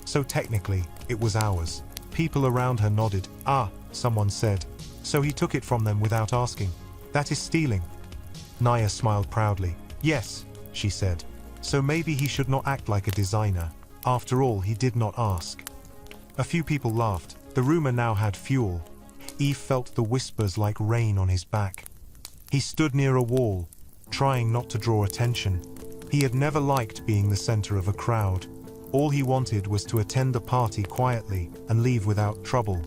So technically, it was ours." People around her nodded. "Ah," someone said. "So he took it from them without asking. That is stealing." Naya smiled proudly. "Yes," she said. "So maybe he should not act like a designer. After all, he did not ask." A few people laughed. The rumor now had fuel. Eve felt the whispers like rain on his back. He stood near a wall, trying not to draw attention. He had never liked being the center of a crowd. All he wanted was to attend the party quietly and leave without trouble.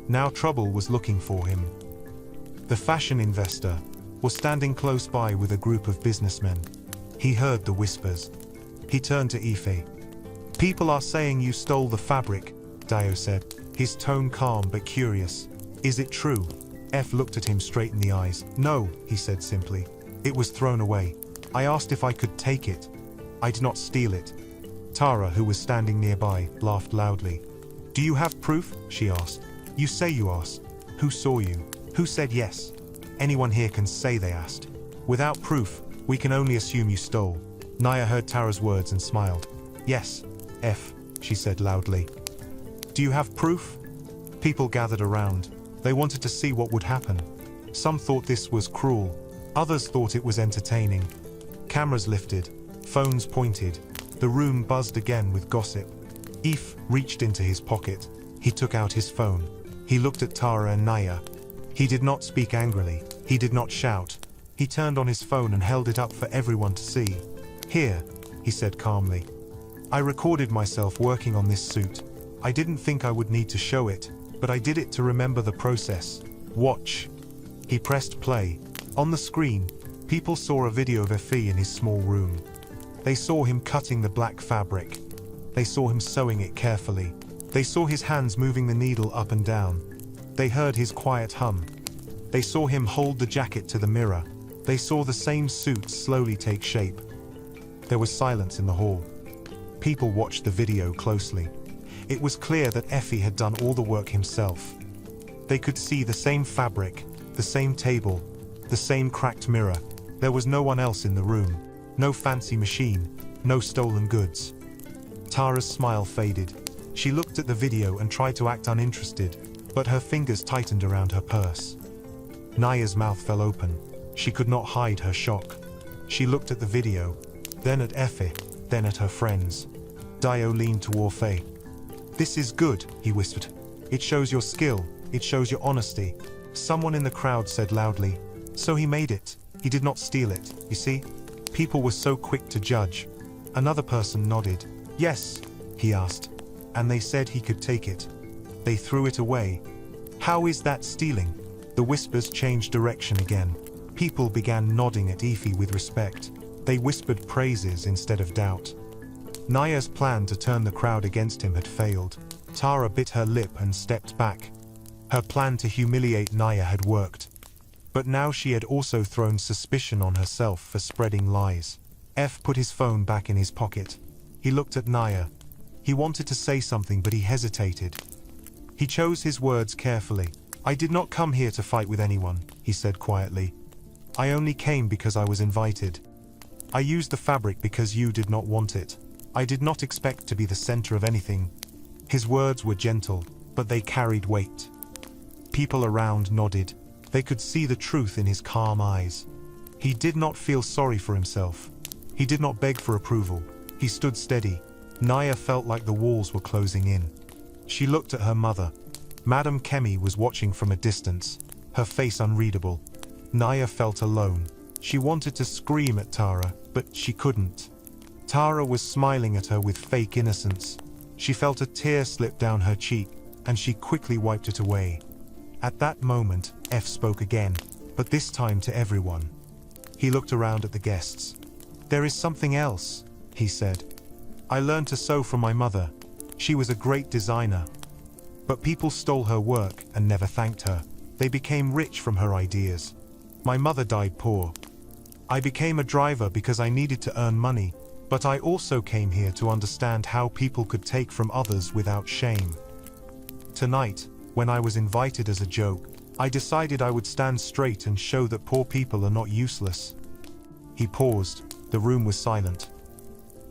Now trouble was looking for him. The fashion investor was standing close by with a group of businessmen. He heard the whispers. He turned to Ife. "People are saying you stole the fabric," Dio said, his tone calm but curious. "Is it true?" F looked at him straight in the eyes. "No," he said simply. "It was thrown away. I asked if I could take it. I did not steal it." Tara, who was standing nearby, laughed loudly. Do you have proof? She asked. You say you asked. Who saw you? Who said yes? Anyone here can say they asked. Without proof, we can only assume you stole. Naya heard Tara's words and smiled. Yes, F, she said loudly. Do you have proof? People gathered around. They wanted to see what would happen. Some thought this was cruel. Others thought it was entertaining. Cameras lifted. Phones pointed. The room buzzed again with gossip. If reached into his pocket. He took out his phone. He looked at Tara and Naya. He did not speak angrily. He did not shout. He turned on his phone and held it up for everyone to see. Here, he said calmly. I recorded myself working on this suit. I didn't think I would need to show it, but I did it to remember the process. Watch. He pressed play. On the screen, people saw a video of Effie in his small room. They saw him cutting the black fabric. They saw him sewing it carefully. They saw his hands moving the needle up and down. They heard his quiet hum. They saw him hold the jacket to the mirror. They saw the same suit slowly take shape. There was silence in the hall. People watched the video closely. It was clear that Effie had done all the work himself. They could see the same fabric, the same table, the same cracked mirror. There was no one else in the room. No fancy machine. No stolen goods. Tara's smile faded. She looked at the video and tried to act uninterested, but her fingers tightened around her purse. Naya's mouth fell open. She could not hide her shock. She looked at the video, then at Effie, then at her friends. Dio leaned toward Faye. This is good, he whispered. It shows your skill. It shows your honesty. Someone in the crowd said loudly, so he made it. He did not steal it, you see? People were so quick to judge. Another person nodded. Yes, he asked. And they said he could take it. They threw it away. How is that stealing? The whispers changed direction again. People began nodding at Effie with respect. They whispered praises instead of doubt. Naya's plan to turn the crowd against him had failed. Tara bit her lip and stepped back. Her plan to humiliate Naya had worked. But now she had also thrown suspicion on herself for spreading lies. F put his phone back in his pocket. He looked at Naya. He wanted to say something, but he hesitated. He chose his words carefully. I did not come here to fight with anyone, he said quietly. I only came because I was invited. I used the fabric because you did not want it. I did not expect to be the center of anything. His words were gentle, but they carried weight. People around nodded. They could see the truth in his calm eyes. He did not feel sorry for himself. He did not beg for approval. He stood steady. Naya felt like the walls were closing in. She looked at her mother. Madame Kemi was watching from a distance, her face unreadable. Naya felt alone. She wanted to scream at Tara, but she couldn't. Tara was smiling at her with fake innocence. She felt a tear slip down her cheek, and she quickly wiped it away. At that moment, F spoke again, but this time to everyone. He looked around at the guests. There is something else, he said. I learned to sew from my mother. She was a great designer. But people stole her work and never thanked her. They became rich from her ideas. My mother died poor. I became a driver because I needed to earn money, but I also came here to understand how people could take from others without shame. Tonight, when I was invited as a joke, I decided I would stand straight and show that poor people are not useless. He paused. The room was silent.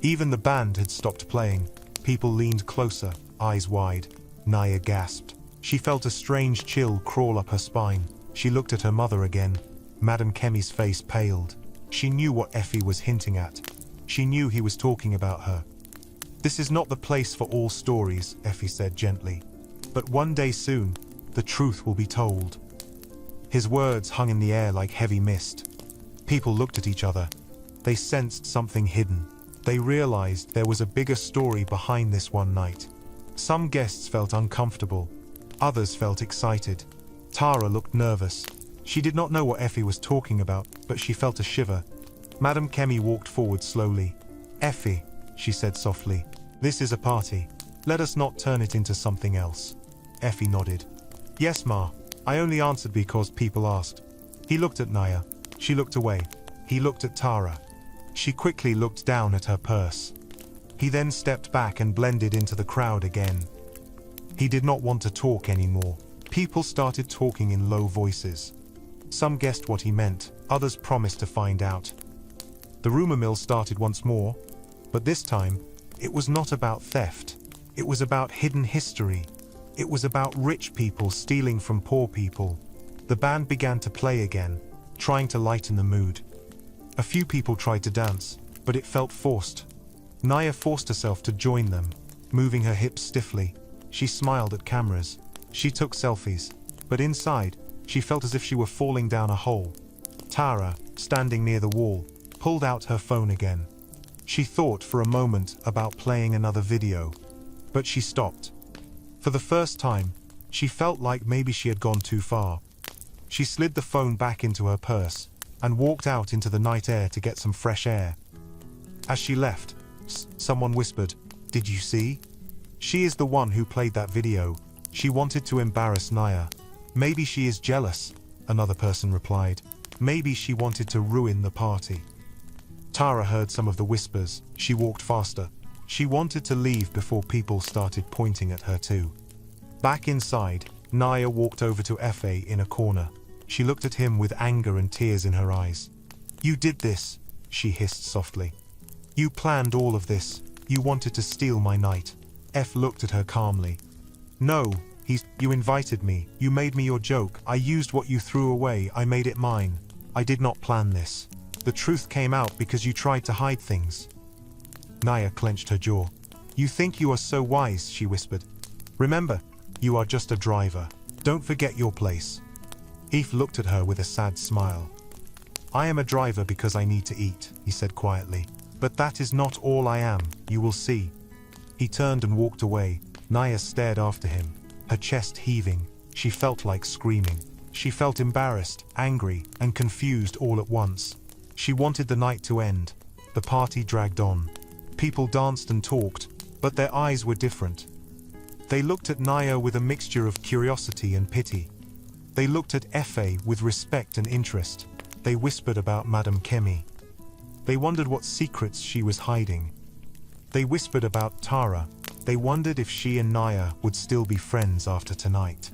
Even the band had stopped playing. People leaned closer, eyes wide. Naya gasped. She felt a strange chill crawl up her spine. She looked at her mother again. Madame Kemi's face paled. She knew what Effie was hinting at. She knew he was talking about her. This is not the place for all stories, Effie said gently. But one day soon, the truth will be told. His words hung in the air like heavy mist. People looked at each other. They sensed something hidden. They realized there was a bigger story behind this one night. Some guests felt uncomfortable. Others felt excited. Tara looked nervous. She did not know what Effie was talking about, but she felt a shiver. Madame Kemi walked forward slowly. Effie, she said softly, this is a party. Let us not turn it into something else. Effie nodded. Yes, Ma. I only answered because people asked. He looked at Naya. She looked away. He looked at Tara. She quickly looked down at her purse. He then stepped back and blended into the crowd again. He did not want to talk anymore. People started talking in low voices. Some guessed what he meant, others promised to find out. The rumor mill started once more, but this time, it was not about theft. It was about hidden history. It was about rich people stealing from poor people. The band began to play again, trying to lighten the mood. A few people tried to dance, but it felt forced. Naya forced herself to join them, moving her hips stiffly. She smiled at cameras. She took selfies, but inside, she felt as if she were falling down a hole. Tara, standing near the wall, pulled out her phone again. She thought for a moment about playing another video, but she stopped. For the first time, she felt like maybe she had gone too far. She slid the phone back into her purse and walked out into the night air to get some fresh air. As she left, someone whispered, "Did you see? She is the one who played that video. She wanted to embarrass Naya. Maybe she is jealous," another person replied. "Maybe she wanted to ruin the party." Tara heard some of the whispers. She walked faster. She wanted to leave before people started pointing at her too. Back inside, Naya walked over to Efe in a corner. She looked at him with anger and tears in her eyes. "You did this," she hissed softly. "You planned all of this. You wanted to steal my night." F looked at her calmly. "No, you invited me. You made me your joke. I used what you threw away. I made it mine. I did not plan this. The truth came out because you tried to hide things." Naya clenched her jaw. "You think you are so wise," she whispered. "Remember, you are just a driver. Don't forget your place." Eve looked at her with a sad smile. "I am a driver because I need to eat," he said quietly. "But that is not all I am, you will see." He turned and walked away. Naya stared after him, her chest heaving. She felt like screaming. She felt embarrassed, angry, and confused all at once. She wanted the night to end. The party dragged on. People danced and talked, but their eyes were different. They looked at Naya with a mixture of curiosity and pity. They looked at Efe with respect and interest. They whispered about Madame Kemi. They wondered what secrets she was hiding. They whispered about Tara. They wondered if she and Naya would still be friends after tonight.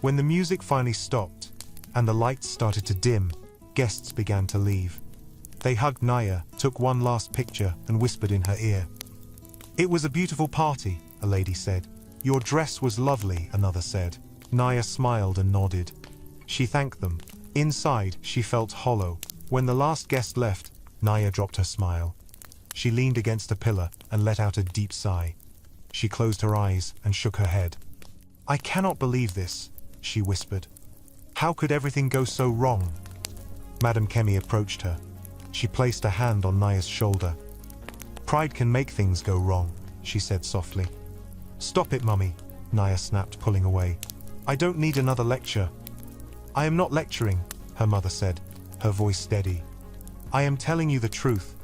When the music finally stopped, and the lights started to dim, guests began to leave. They hugged Naya, took one last picture, and whispered in her ear. "It was a beautiful party," a lady said. "Your dress was lovely," another said. Naya smiled and nodded. She thanked them. Inside, she felt hollow. When the last guest left, Naya dropped her smile. She leaned against a pillar and let out a deep sigh. She closed her eyes and shook her head. "I cannot believe this," she whispered. "How could everything go so wrong?" Madame Kemi approached her. She placed a hand on Naya's shoulder. "Pride can make things go wrong," she said softly. "Stop it, Mummy," Naya snapped, pulling away. "I don't need another lecture." "I am not lecturing," her mother said, her voice steady. "I am telling you the truth.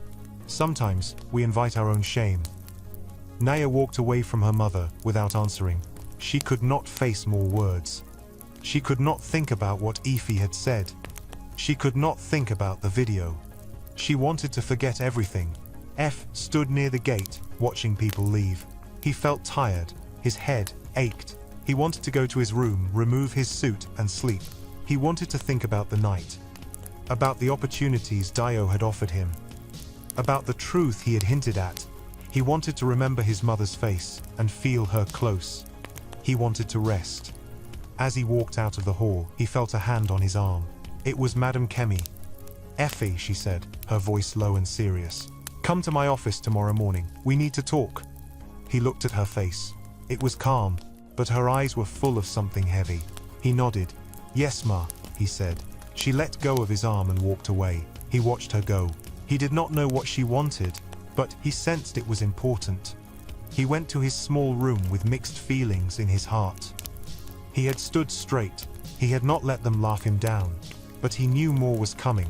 Sometimes we invite our own shame." Naya walked away from her mother without answering. She could not face more words. She could not think about what Ify had said. She could not think about the video. She wanted to forget everything. F stood near the gate, watching people leave. He felt tired. His head ached. He wanted to go to his room, remove his suit, and sleep. He wanted to think about the night. About the opportunities Dio had offered him. About the truth he had hinted at. He wanted to remember his mother's face and feel her close. He wanted to rest. As he walked out of the hall, he felt a hand on his arm. It was Madame Kemi. "Effie," she said, her voice low and serious. "Come to my office tomorrow morning. We need to talk." He looked at her face. It was calm, but her eyes were full of something heavy. He nodded. "Yes, Ma," he said. She let go of his arm and walked away. He watched her go. He did not know what she wanted, but he sensed it was important. He went to his small room with mixed feelings in his heart. He had stood straight. He had not let them laugh him down, but he knew more was coming.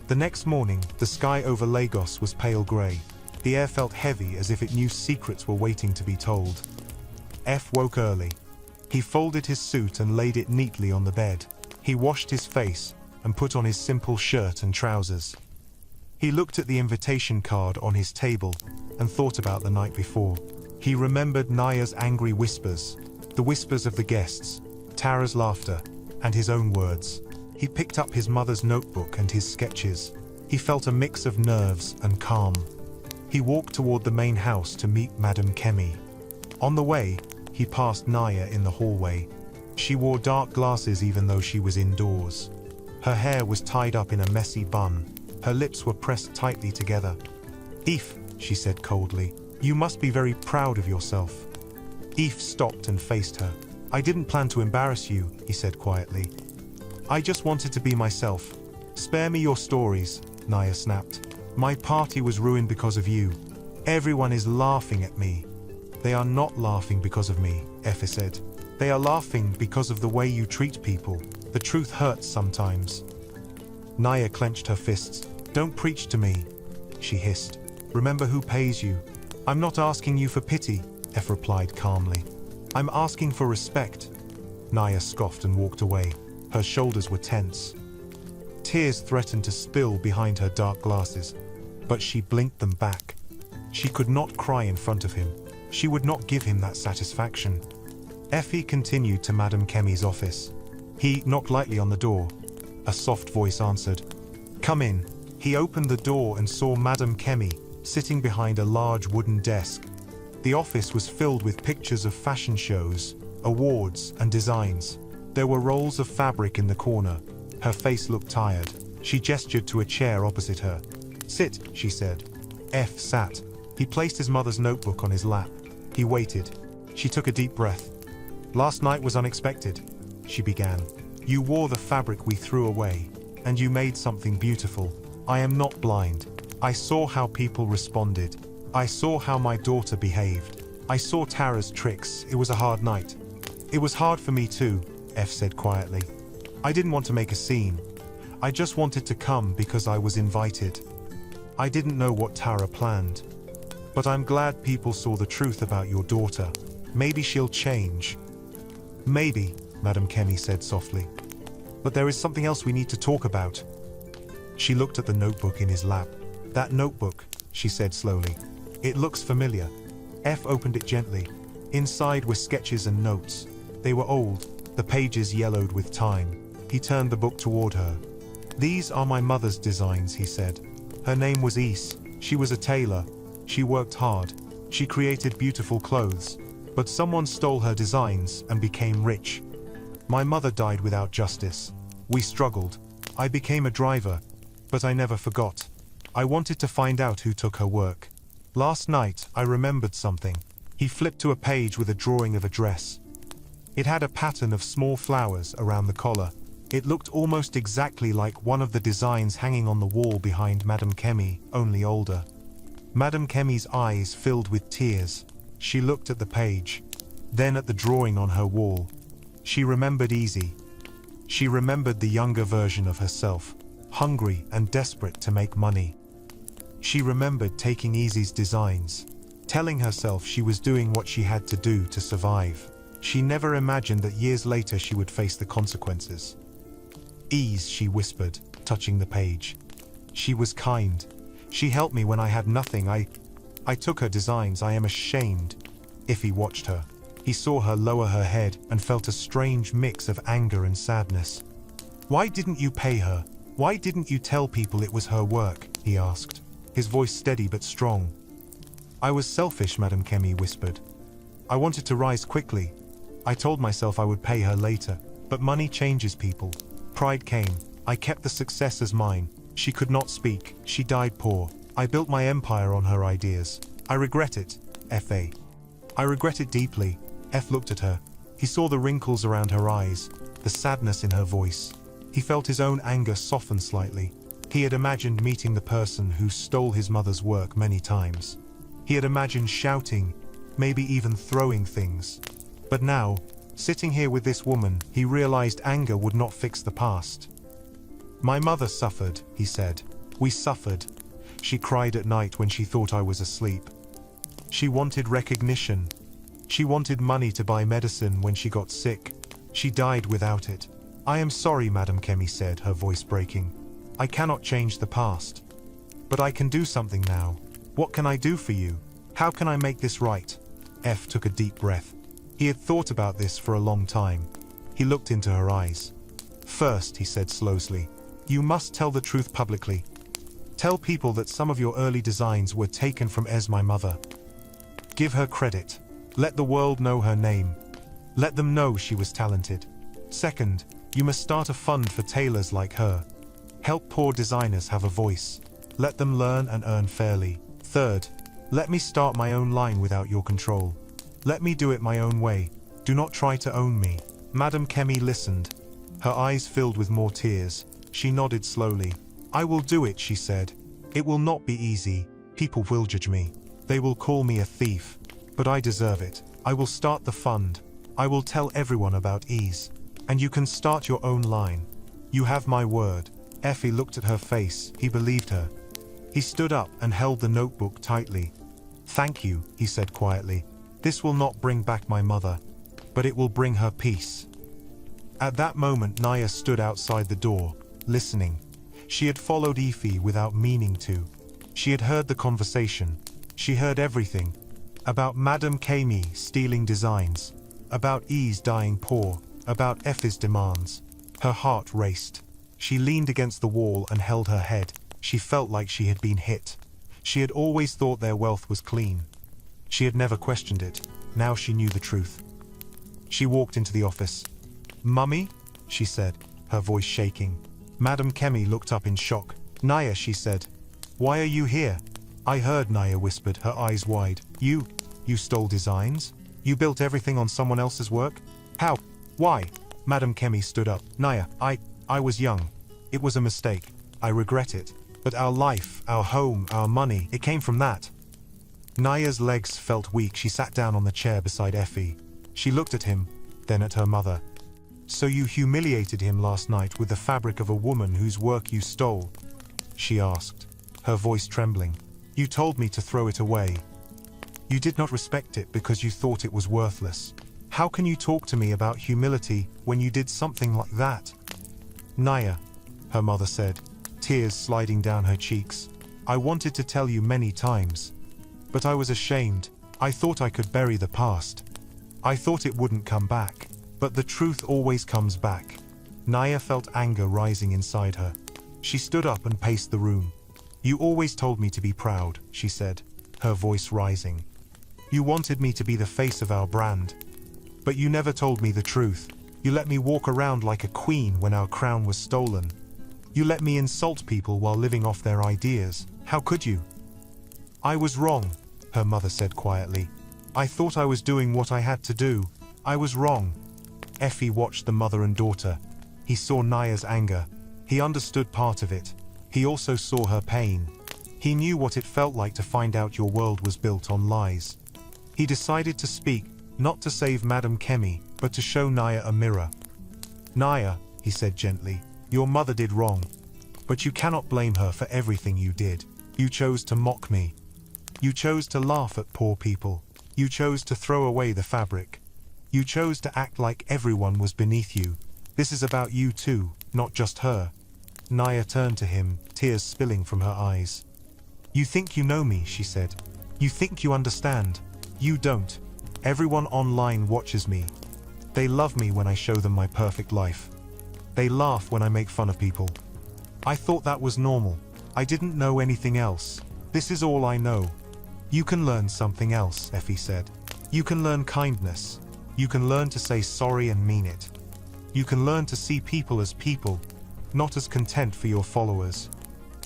The next morning, the sky over Lagos was pale grey. The air felt heavy as if it knew secrets were waiting to be told. F woke early. He folded his suit and laid it neatly on the bed. He washed his face and put on his simple shirt and trousers. He looked at the invitation card on his table and thought about the night before. He remembered Naya's angry whispers, the whispers of the guests, Tara's laughter, and his own words. He picked up his mother's notebook and his sketches. He felt a mix of nerves and calm. He walked toward the main house to meet Madame Kemi. On the way, he passed Naya in the hallway. She wore dark glasses even though she was indoors. Her hair was tied up in a messy bun. Her lips were pressed tightly together. "Eve," she said coldly, "you must be very proud of yourself." Eve stopped and faced her. "I didn't plan to embarrass you," he said quietly. "I just wanted to be myself." "Spare me your stories," Naya snapped. "My party was ruined because of you. Everyone is laughing at me." "They are not laughing because of me," Effie said. "They are laughing because of the way you treat people. The truth hurts sometimes." Naya clenched her fists. "Don't preach to me," she hissed. "Remember who pays you." "I'm not asking you for pity," Effie replied calmly. "I'm asking for respect." Naya scoffed and walked away. Her shoulders were tense. Tears threatened to spill behind her dark glasses, but she blinked them back. She could not cry in front of him. She would not give him that satisfaction. Effie continued to Madame Kemi's office. He knocked lightly on the door. A soft voice answered. "Come in." He opened the door and saw Madame Kemi sitting behind a large wooden desk. The office was filled with pictures of fashion shows, awards, and designs. There were rolls of fabric in the corner. Her face looked tired. She gestured to a chair opposite her. "Sit," she said. F sat. He placed his mother's notebook on his lap. He waited. She took a deep breath. "Last night was unexpected," she began. "You wore the fabric we threw away, and you made something beautiful. I am not blind. I saw how people responded. I saw how my daughter behaved. I saw Tara's tricks. It was a hard night." "It was hard for me too," F said quietly. "I didn't want to make a scene. I just wanted to come because I was invited. I didn't know what Tara planned. But I'm glad people saw the truth about your daughter. Maybe she'll change." "Maybe," Madame Kemi said softly. "But there is something else we need to talk about." She looked at the notebook in his lap. "That notebook," she said slowly. "It looks familiar." F opened it gently. Inside were sketches and notes. They were old, the pages yellowed with time. He turned the book toward her. "These are my mother's designs," he said. "Her name was Ise. She was a tailor. She worked hard. She created beautiful clothes. But someone stole her designs and became rich. My mother died without justice. We struggled. I became a driver, but I never forgot. I wanted to find out who took her work. Last night, I remembered something." He flipped to a page with a drawing of a dress. It had a pattern of small flowers around the collar. It looked almost exactly like one of the designs hanging on the wall behind Madame Kemi, only older. Madame Kemi's eyes filled with tears. She looked at the page, then at the drawing on her wall. She remembered Easy. She remembered the younger version of herself, hungry and desperate to make money. She remembered taking Easy's designs, telling herself she was doing what she had to do to survive. She never imagined that years later she would face the consequences. "Ease," she whispered, touching the page. "She was kind. She helped me when I had nothing. I took her designs. I am ashamed." If he watched her, he saw her lower her head and felt a strange mix of anger and sadness. "Why didn't you pay her? Why didn't you tell people it was her work?" he asked, his voice steady but strong. "I was selfish," Madame Kemi whispered. "I wanted to rise quickly. I told myself I would pay her later. But money changes people. Pride came. I kept the success as mine. She could not speak. She died poor. I built my empire on her ideas. I regret it, F.A. I regret it deeply." F looked at her. He saw the wrinkles around her eyes, the sadness in her voice. He felt his own anger soften slightly. He had imagined meeting the person who stole his mother's work many times. He had imagined shouting, maybe even throwing things. But now, sitting here with this woman, he realized anger would not fix the past. "My mother suffered," he said. "We suffered. She cried at night when she thought I was asleep. She wanted recognition. She wanted money to buy medicine when she got sick. She died without it." "I am sorry," Madame Kemi said, her voice breaking. "I cannot change the past. But I can do something now. What can I do for you? How can I make this right?" F took a deep breath. He had thought about this for a long time. He looked into her eyes. First, he said slowly, you must tell the truth publicly. Tell people that some of your early designs were taken from my mother. Give her credit. Let the world know her name. Let them know she was talented. Second, you must start a fund for tailors like her. Help poor designers have a voice. Let them learn and earn fairly. Third, let me start my own line without your control. Let me do it my own way. Do not try to own me. Madame Kemi listened. Her eyes filled with more tears. She nodded slowly. I will do it, she said. It will not be easy. People will judge me. They will call me a thief. But I deserve it. I will start the fund. I will tell everyone about ease. And you can start your own line. You have my word. Effie looked at her face. He believed her. He stood up and held the notebook tightly. Thank you, he said quietly. This will not bring back my mother, but it will bring her peace. At that moment, Naya stood outside the door, listening. She had followed Effie without meaning to. She had heard the conversation. She heard everything. About Madame Kemi stealing designs. About Ease dying poor. About Effie's demands. Her heart raced. She leaned against the wall and held her head. She felt like she had been hit. She had always thought their wealth was clean. She had never questioned it. Now she knew the truth. She walked into the office. Mummy? She said, her voice shaking. Madame Kemi looked up in shock. Naya, she said. Why are you here? I heard, Naya whispered, her eyes wide. You stole designs? You built everything on someone else's work? How? Why? Madame Kemi stood up. Naya, I was young. It was a mistake. I regret it. But our life, our home, our money, it came from that. Naya's legs felt weak. She sat down on the chair beside Effie. She looked at him, then at her mother. So you humiliated him last night with the fabric of a woman whose work you stole? She asked, her voice trembling. You told me to throw it away. You did not respect it because you thought it was worthless. How can you talk to me about humility when you did something like that? Naya, her mother said, tears sliding down her cheeks. I wanted to tell you many times. But I was ashamed. I thought I could bury the past. I thought it wouldn't come back. But the truth always comes back. Naya felt anger rising inside her. She stood up and paced the room. You always told me to be proud, she said, her voice rising. You wanted me to be the face of our brand. But you never told me the truth. You let me walk around like a queen when our crown was stolen. You let me insult people while living off their ideas. How could you? I was wrong, her mother said quietly. I thought I was doing what I had to do. I was wrong. Effie watched the mother and daughter. He saw Naya's anger. He understood part of it. He also saw her pain. He knew what it felt like to find out your world was built on lies. He decided to speak, not to save Madame Kemi, but to show Naya a mirror. Naya, he said gently, your mother did wrong. But you cannot blame her for everything you did. You chose to mock me. You chose to laugh at poor people. You chose to throw away the fabric. You chose to act like everyone was beneath you. This is about you too, not just her. Naya turned to him, tears spilling from her eyes. You think you know me, she said. You think you understand. You don't. Everyone online watches me. They love me when I show them my perfect life. They laugh when I make fun of people. I thought that was normal. I didn't know anything else. This is all I know. You can learn something else, Effie said. You can learn kindness. You can learn to say sorry and mean it. You can learn to see people as people, not as content for your followers.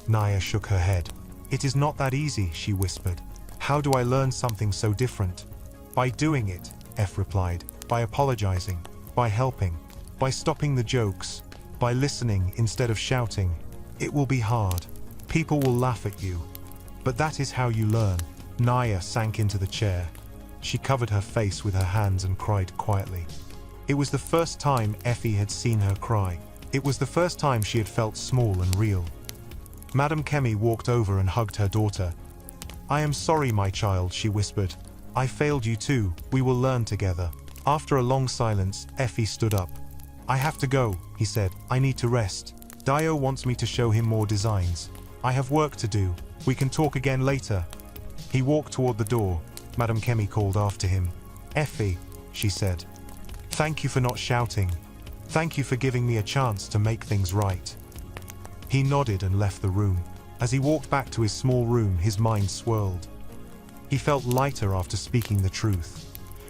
Naya shook her head. It is not that easy, she whispered. How do I learn something so different? By doing it, F replied. By apologizing. By helping. By stopping the jokes. By listening instead of shouting. It will be hard. People will laugh at you. But that is how you learn. Naya sank into the chair. She covered her face with her hands and cried quietly. It was the first time Effie had seen her cry. It was the first time she had felt small and real. Madame Kemi walked over and hugged her daughter. I am sorry, my child, she whispered. I failed you too. We will learn together. After a long silence, Effie stood up. I have to go, he said. I need to rest. Dio wants me to show him more designs. I have work to do. We can talk again later. He walked toward the door. Madame Kemi called after him. "Effie," she said. "Thank you for not shouting. Thank you for giving me a chance to make things right." He nodded and left the room. As he walked back to his small room, his mind swirled. He felt lighter after speaking the truth,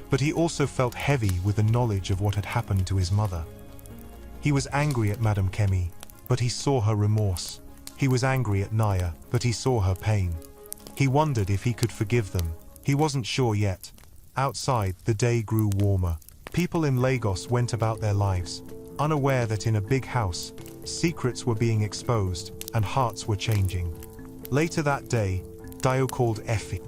but he also felt heavy with the knowledge of what had happened to his mother. He was angry at Madame Kemi, but he saw her remorse. He was angry at Naya, but he saw her pain. He wondered if he could forgive them. He wasn't sure yet. Outside, the day grew warmer. People in Lagos went about their lives, unaware that in a big house, secrets were being exposed and hearts were changing. Later that day, Dio called Effie.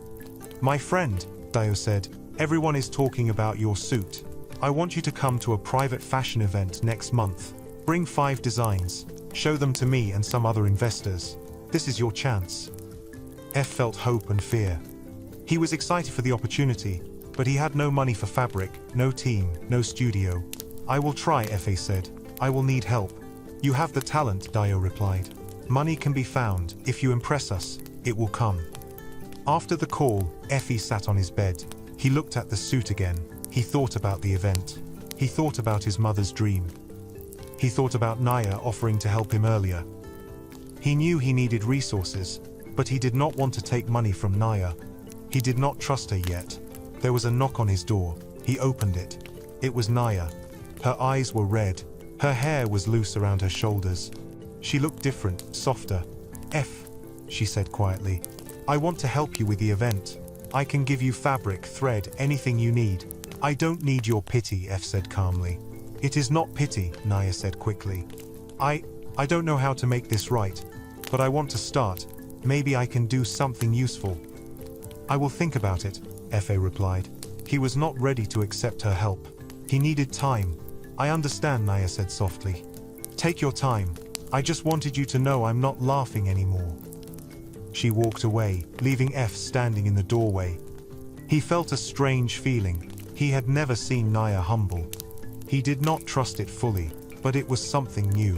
"My friend," Dio said, "everyone is talking about your suit. I want you to come to a private fashion event next month. Bring 5 designs. Show them to me and some other investors. This is your chance." F felt hope and fear. He was excited for the opportunity, but he had no money for fabric, no team, no studio. "I will try," Effie said. "I will need help." "You have the talent," Dio replied. "Money can be found. If you impress us, it will come." After the call, Effie sat on his bed. He looked at the suit again. He thought about the event. He thought about his mother's dream. He thought about Naya offering to help him earlier. He knew he needed resources, but he did not want to take money from Naya. He did not trust her yet. There was a knock on his door. He opened it. It was Naya. Her eyes were red. Her hair was loose around her shoulders. She looked different, softer. "F," she said quietly. "I want to help you with the event. I can give you fabric, thread, anything you need." "I don't need your pity," F said calmly. "It is not pity," Naya said quickly. I don't know how to make this right, but I want to start. Maybe I can do something useful." "I will think about it," F replied. He was not ready to accept her help. He needed time. "I understand," Naya said softly. "Take your time. I just wanted you to know I'm not laughing anymore." She walked away, leaving F standing in the doorway. He felt a strange feeling. He had never seen Naya humble. He did not trust it fully, but it was something new.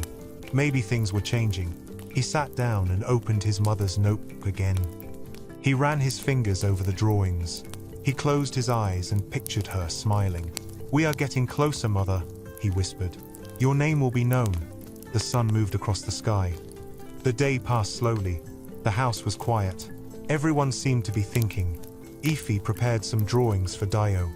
Maybe things were changing. He sat down and opened his mother's notebook again. He ran his fingers over the drawings. He closed his eyes and pictured her smiling. "We are getting closer, Mother," he whispered. "Your name will be known." The sun moved across the sky. The day passed slowly. The house was quiet. Everyone seemed to be thinking. Ify prepared some drawings for Dio.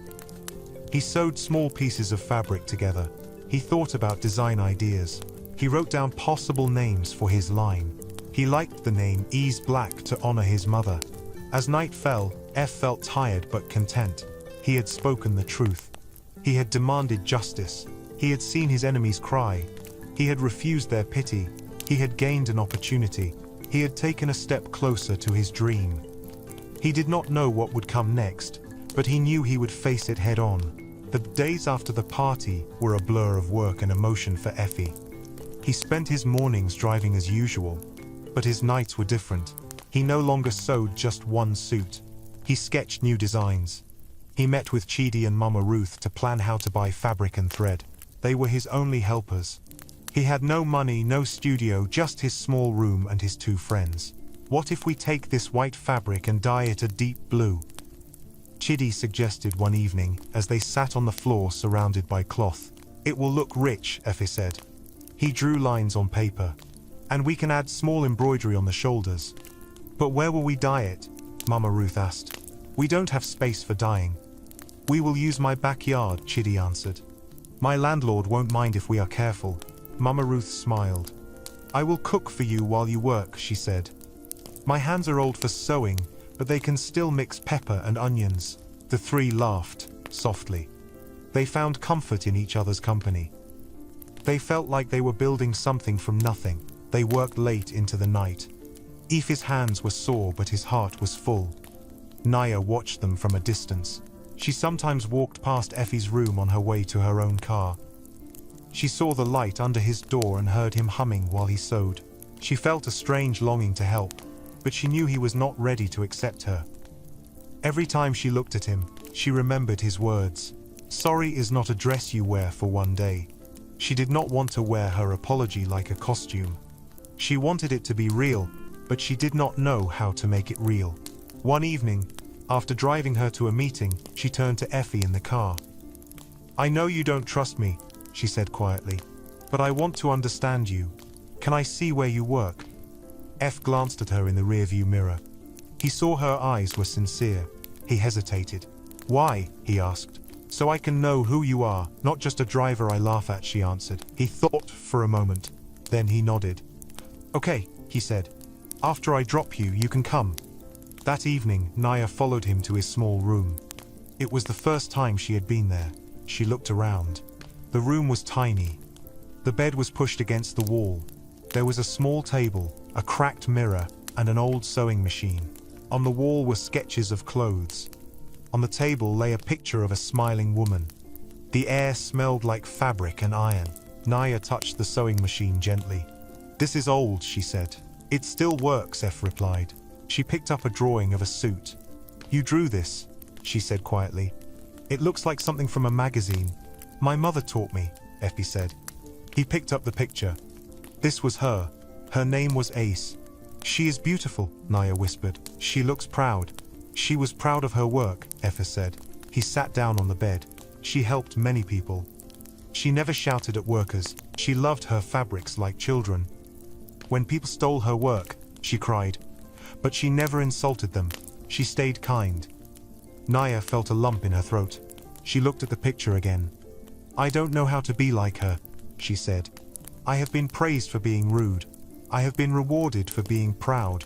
He sewed small pieces of fabric together. He thought about design ideas. He wrote down possible names for his line. He liked the name Ease Black to honor his mother. As night fell, F felt tired but content. He had spoken the truth. He had demanded justice. He had seen his enemies cry. He had refused their pity. He had gained an opportunity. He had taken a step closer to his dream. He did not know what would come next, but he knew he would face it head on. The days after the party were a blur of work and emotion for Effie. He spent his mornings driving as usual, but his nights were different. He no longer sewed just one suit. He sketched new designs. He met with Chidi and Mama Ruth to plan how to buy fabric and thread. They were his only helpers. He had no money, no studio, just his small room and his 2 friends. "What if we take this white fabric and dye it a deep blue?" Chidi suggested one evening as they sat on the floor surrounded by cloth. "It will look rich," Effie said. He drew lines on paper. "And we can add small embroidery on the shoulders." "But where will we dye it?" Mama Ruth asked. "We don't have space for dyeing." "We will use my backyard," Chidi answered. "My landlord won't mind if we are careful." Mama Ruth smiled. "I will cook for you while you work," she said. "My hands are old for sewing, but they can still mix pepper and onions." The 3 laughed, softly. They found comfort in each other's company. They felt like they were building something from nothing. They worked late into the night. Ify's hands were sore, but his heart was full. Naya watched them from a distance. She sometimes walked past Effie's room on her way to her own car. She saw the light under his door and heard him humming while he sewed. She felt a strange longing to help, but she knew he was not ready to accept her. Every time she looked at him, she remembered his words. "Sorry is not a dress you wear for one day." She did not want to wear her apology like a costume. She wanted it to be real, but she did not know how to make it real. One evening, After driving her to a meeting, she turned to Effie in the car. "I know you don't trust me," she said quietly, "but I want to understand you. Can I see where you work?" F glanced at her in the rearview mirror. He saw her eyes were sincere. He hesitated. "Why?" he asked. "So I can know who you are, not just a driver I laugh at," she answered. He thought for a moment. Then he nodded. "Okay," he said. "After I drop you, you can come." That evening, Naya followed him to his small room. It was the first time she had been there. She looked around. The room was tiny. The bed was pushed against the wall. There was a small table, a cracked mirror, and an old sewing machine. On the wall were sketches of clothes. On the table lay a picture of a smiling woman. The air smelled like fabric and iron. Naya touched the sewing machine gently. "This is old," she said. "It still works," F replied. She picked up a drawing of a suit. "You drew this," she said quietly. "It looks like something from a magazine. My mother taught me," Effie said. He picked up the picture. This was her. Her name was Ace. "She is beautiful," Naya whispered. "She looks proud." She was proud of her work, Effie said. He sat down on the bed. She helped many people. She never shouted at workers. She loved her fabrics like children. When people stole her work, she cried. But she never insulted them. She stayed kind. Naya felt a lump in her throat. She looked at the picture again. "I don't know how to be like her," she said. "I have been praised for being rude. I have been rewarded for being proud."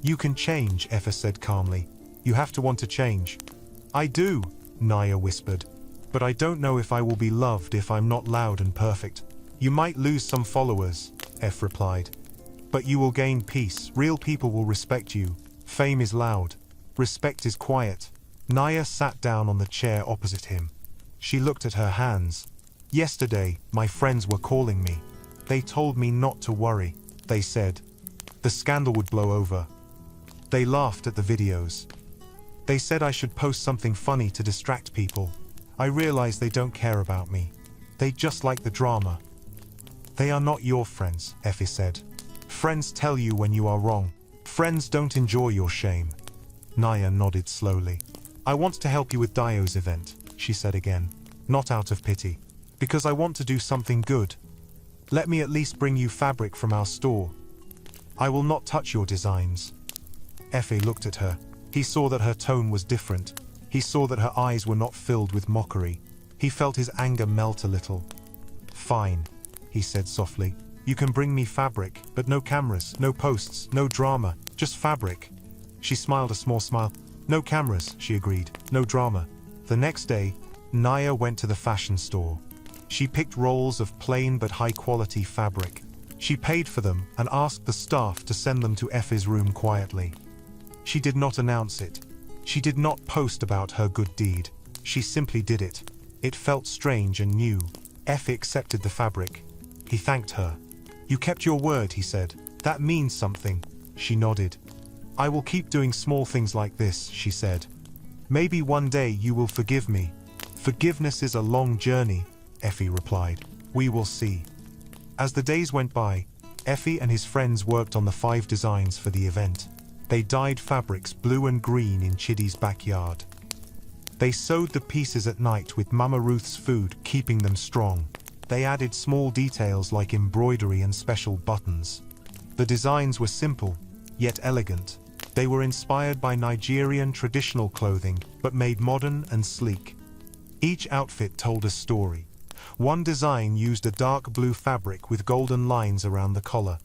"You can change," Effie said calmly. "You have to want to change." "I do," Naya whispered. "But I don't know if I will be loved if I'm not loud and perfect." "You might lose some followers," F replied. "But you will gain peace. Real people will respect you. Fame is loud. Respect is quiet." Naya sat down on the chair opposite him. She looked at her hands. "Yesterday, my friends were calling me. They told me not to worry. They said the scandal would blow over. They laughed at the videos. They said I should post something funny to distract people. I realized they don't care about me. They just like the drama." "They are not your friends," Effie said. "Friends tell you when you are wrong. Friends don't enjoy your shame." Naya nodded slowly. "I want to help you with Dio's event," she said again. "Not out of pity. Because I want to do something good. Let me at least bring you fabric from our store. I will not touch your designs." Effie looked at her. He saw that her tone was different. He saw that her eyes were not filled with mockery. He felt his anger melt a little. "Fine," he said softly. "You can bring me fabric, but no cameras, no posts, no drama, just fabric." She smiled a small smile. "No cameras," she agreed. "No drama." The next day, Naya went to the fashion store. She picked rolls of plain but high-quality fabric. She paid for them and asked the staff to send them to Effie's room quietly. She did not announce it. She did not post about her good deed. She simply did it. It felt strange and new. Effie accepted the fabric. He thanked her. "You kept your word," he said. "That means something." She nodded. "I will keep doing small things like this," she said. "Maybe one day you will forgive me." "Forgiveness is a long journey," Effie replied. "We will see." As the days went by, Effie and his friends worked on the 5 designs for the event. They dyed fabrics blue and green in Chidi's backyard. They sewed the pieces at night with Mama Ruth's food, keeping them strong. They added small details like embroidery and special buttons. The designs were simple, yet elegant. They were inspired by Nigerian traditional clothing, but made modern and sleek. Each outfit told a story. One design used a dark blue fabric with golden lines around the collar.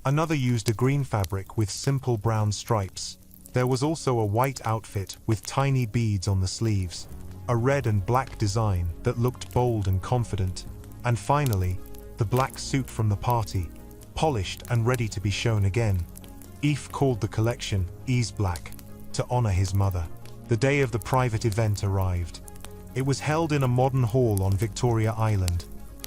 Another used a green fabric with simple brown stripes. There was also a white outfit with tiny beads on the sleeves. A red and black design that looked bold and confident. And finally, the black suit from the party, polished and ready to be shown again. Eve called the collection Ease Black, to honor his mother. The day of the private event arrived. It was held in a modern hall on Victoria Island.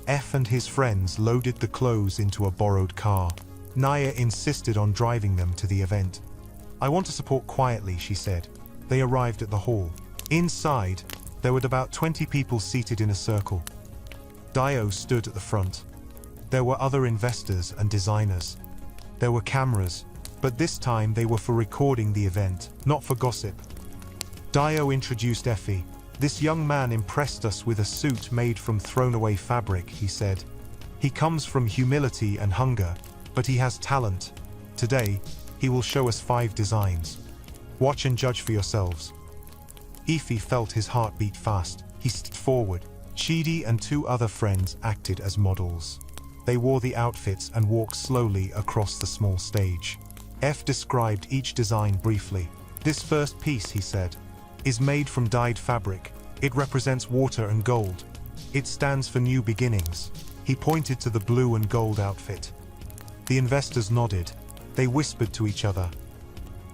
F and his friends loaded the clothes into a borrowed car. Naya insisted on driving them to the event. "I want to support quietly," she said. They arrived at the hall. Inside, there were about 20 people seated in a circle. Dio stood at the front. There were other investors and designers. There were cameras, but this time they were for recording the event, not for gossip. Dio introduced Effie. This young man impressed us with a suit made from thrown-away fabric, he said. He comes from humility and hunger, but he has talent. Today, he will show us 5 designs. Watch and judge for yourselves. Effie felt his heart beat fast. He stepped forward. Chidi and 2 other friends acted as models. They wore the outfits and walked slowly across the small stage. F described each design briefly. This first piece, he said, is made from dyed fabric. It represents water and gold. It stands for new beginnings. He pointed to the blue and gold outfit. The investors nodded. They whispered to each other.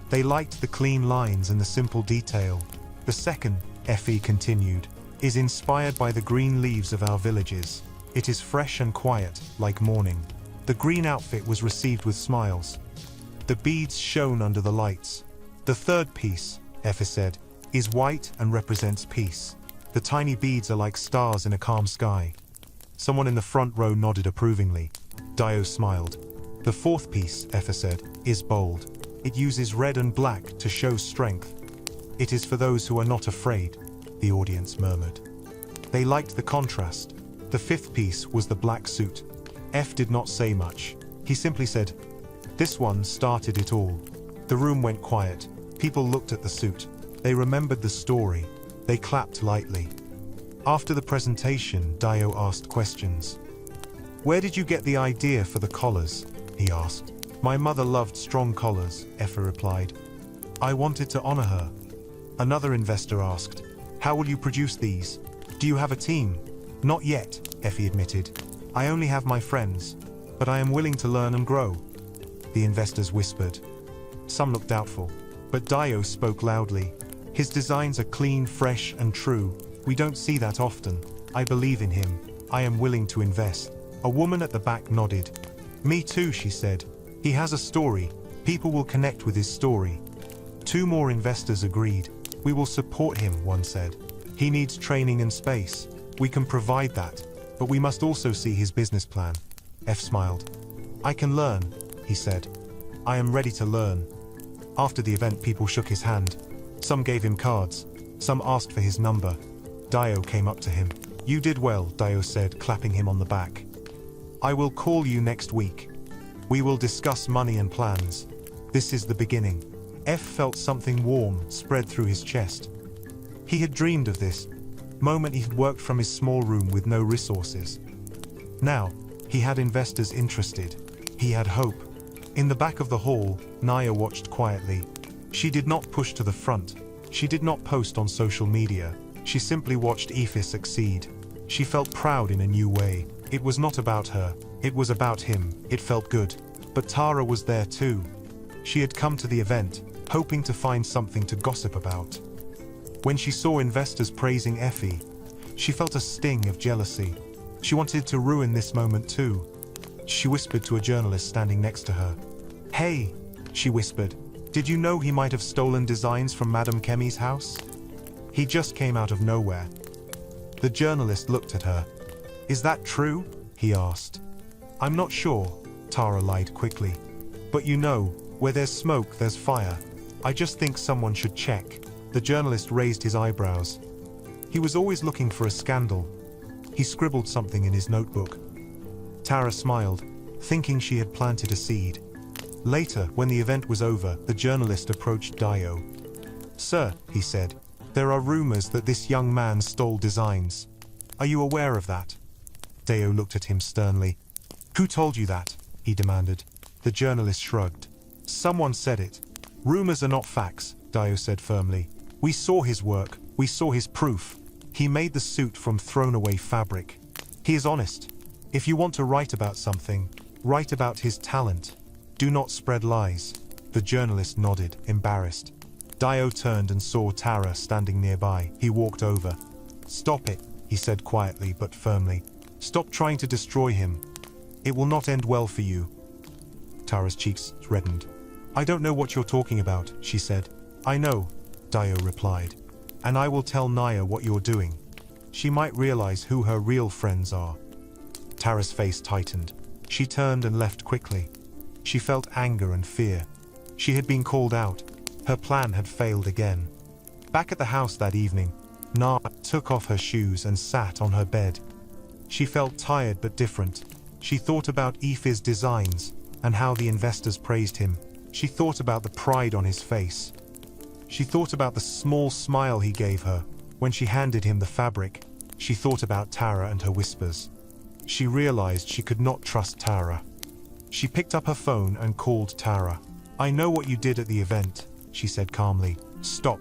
They liked the clean lines and the simple detail. The second, Effie continued, is inspired by the green leaves of our villages. It is fresh and quiet, like morning. The green outfit was received with smiles. The beads shone under the lights. The third piece, Effie said, is white and represents peace. The tiny beads are like stars in a calm sky. Someone in the front row nodded approvingly. Dio smiled. The fourth piece, Effie said, is bold. It uses red and black to show strength. It is for those who are not afraid, the audience murmured. They liked the contrast. The fifth piece was the black suit. F did not say much. He simply said, "This one started it all." The room went quiet. People looked at the suit. They remembered the story. They clapped lightly. After the presentation, Dio asked questions. "Where did you get the idea for the collars?" he asked. "My mother loved strong collars," Effie replied. "I wanted to honor her." Another investor asked, "How will you produce these? Do you have a team?" "Not yet," Effie admitted. "I only have my friends, but I am willing to learn and grow." The investors whispered. Some looked doubtful, but Dio spoke loudly. "His designs are clean, fresh, and true. We don't see that often. I believe in him. I am willing to invest." A woman at the back nodded. "Me too," she said. "He has a story. People will connect with his story." 2 more investors agreed. "We will support him," one said. "He needs training and space. We can provide that, but we must also see his business plan." F smiled. "I can learn," he said. "I am ready to learn." After the event, people shook his hand. Some gave him cards. Some asked for his number. Dio came up to him. "You did well," Dio said, clapping him on the back. "I will call you next week. We will discuss money and plans. This is the beginning." F felt something warm spread through his chest. He had dreamed of this moment. He had worked from his small room with no resources. Now, he had investors interested. He had hope. In the back of the hall, Naya watched quietly. She did not push to the front. She did not post on social media. She simply watched Effie succeed. She felt proud in a new way. It was not about her. It was about him. It felt good. But Tara was there too. She had come to the event, hoping to find something to gossip about. When she saw investors praising Effie, she felt a sting of jealousy. She wanted to ruin this moment too. She whispered to a journalist standing next to her. "Hey," she whispered, "did you know he might have stolen designs from Madame Kemi's house? He just came out of nowhere." The journalist looked at her. "Is that true?" he asked. "I'm not sure," Tara lied quickly. "But you know, where there's smoke, there's fire. I just think someone should check." The journalist raised his eyebrows. He was always looking for a scandal. He scribbled something in his notebook. Tara smiled, thinking she had planted a seed. Later, when the event was over, the journalist approached Dio. "Sir," he said, "there are rumors that this young man stole designs. Are you aware of that?" Dio looked at him sternly. "Who told you that?" he demanded. The journalist shrugged. "Someone said it. Rumors are not facts," Dio said firmly. "We saw his work. We saw his proof. He made the suit from thrown-away fabric. He is honest. If you want to write about something, write about his talent. Do not spread lies." The journalist nodded, embarrassed. Dio turned and saw Tara standing nearby. He walked over. "Stop it," he said quietly but firmly. "Stop trying to destroy him. It will not end well for you." Tara's cheeks reddened. "I don't know what you're talking about," she said. "I know," Dio replied. "And I will tell Naya what you're doing. She might realize who her real friends are." Tara's face tightened. She turned and left quickly. She felt anger and fear. She had been called out. Her plan had failed again. Back at the house that evening, Naya took off her shoes and sat on her bed. She felt tired but different. She thought about Aoife's designs and how the investors praised him. She thought about the pride on his face. She thought about the small smile he gave her when she handed him the fabric. She thought about Tara and her whispers. She realized she could not trust Tara. She picked up her phone and called Tara. "I know what you did at the event," she said calmly. "Stop.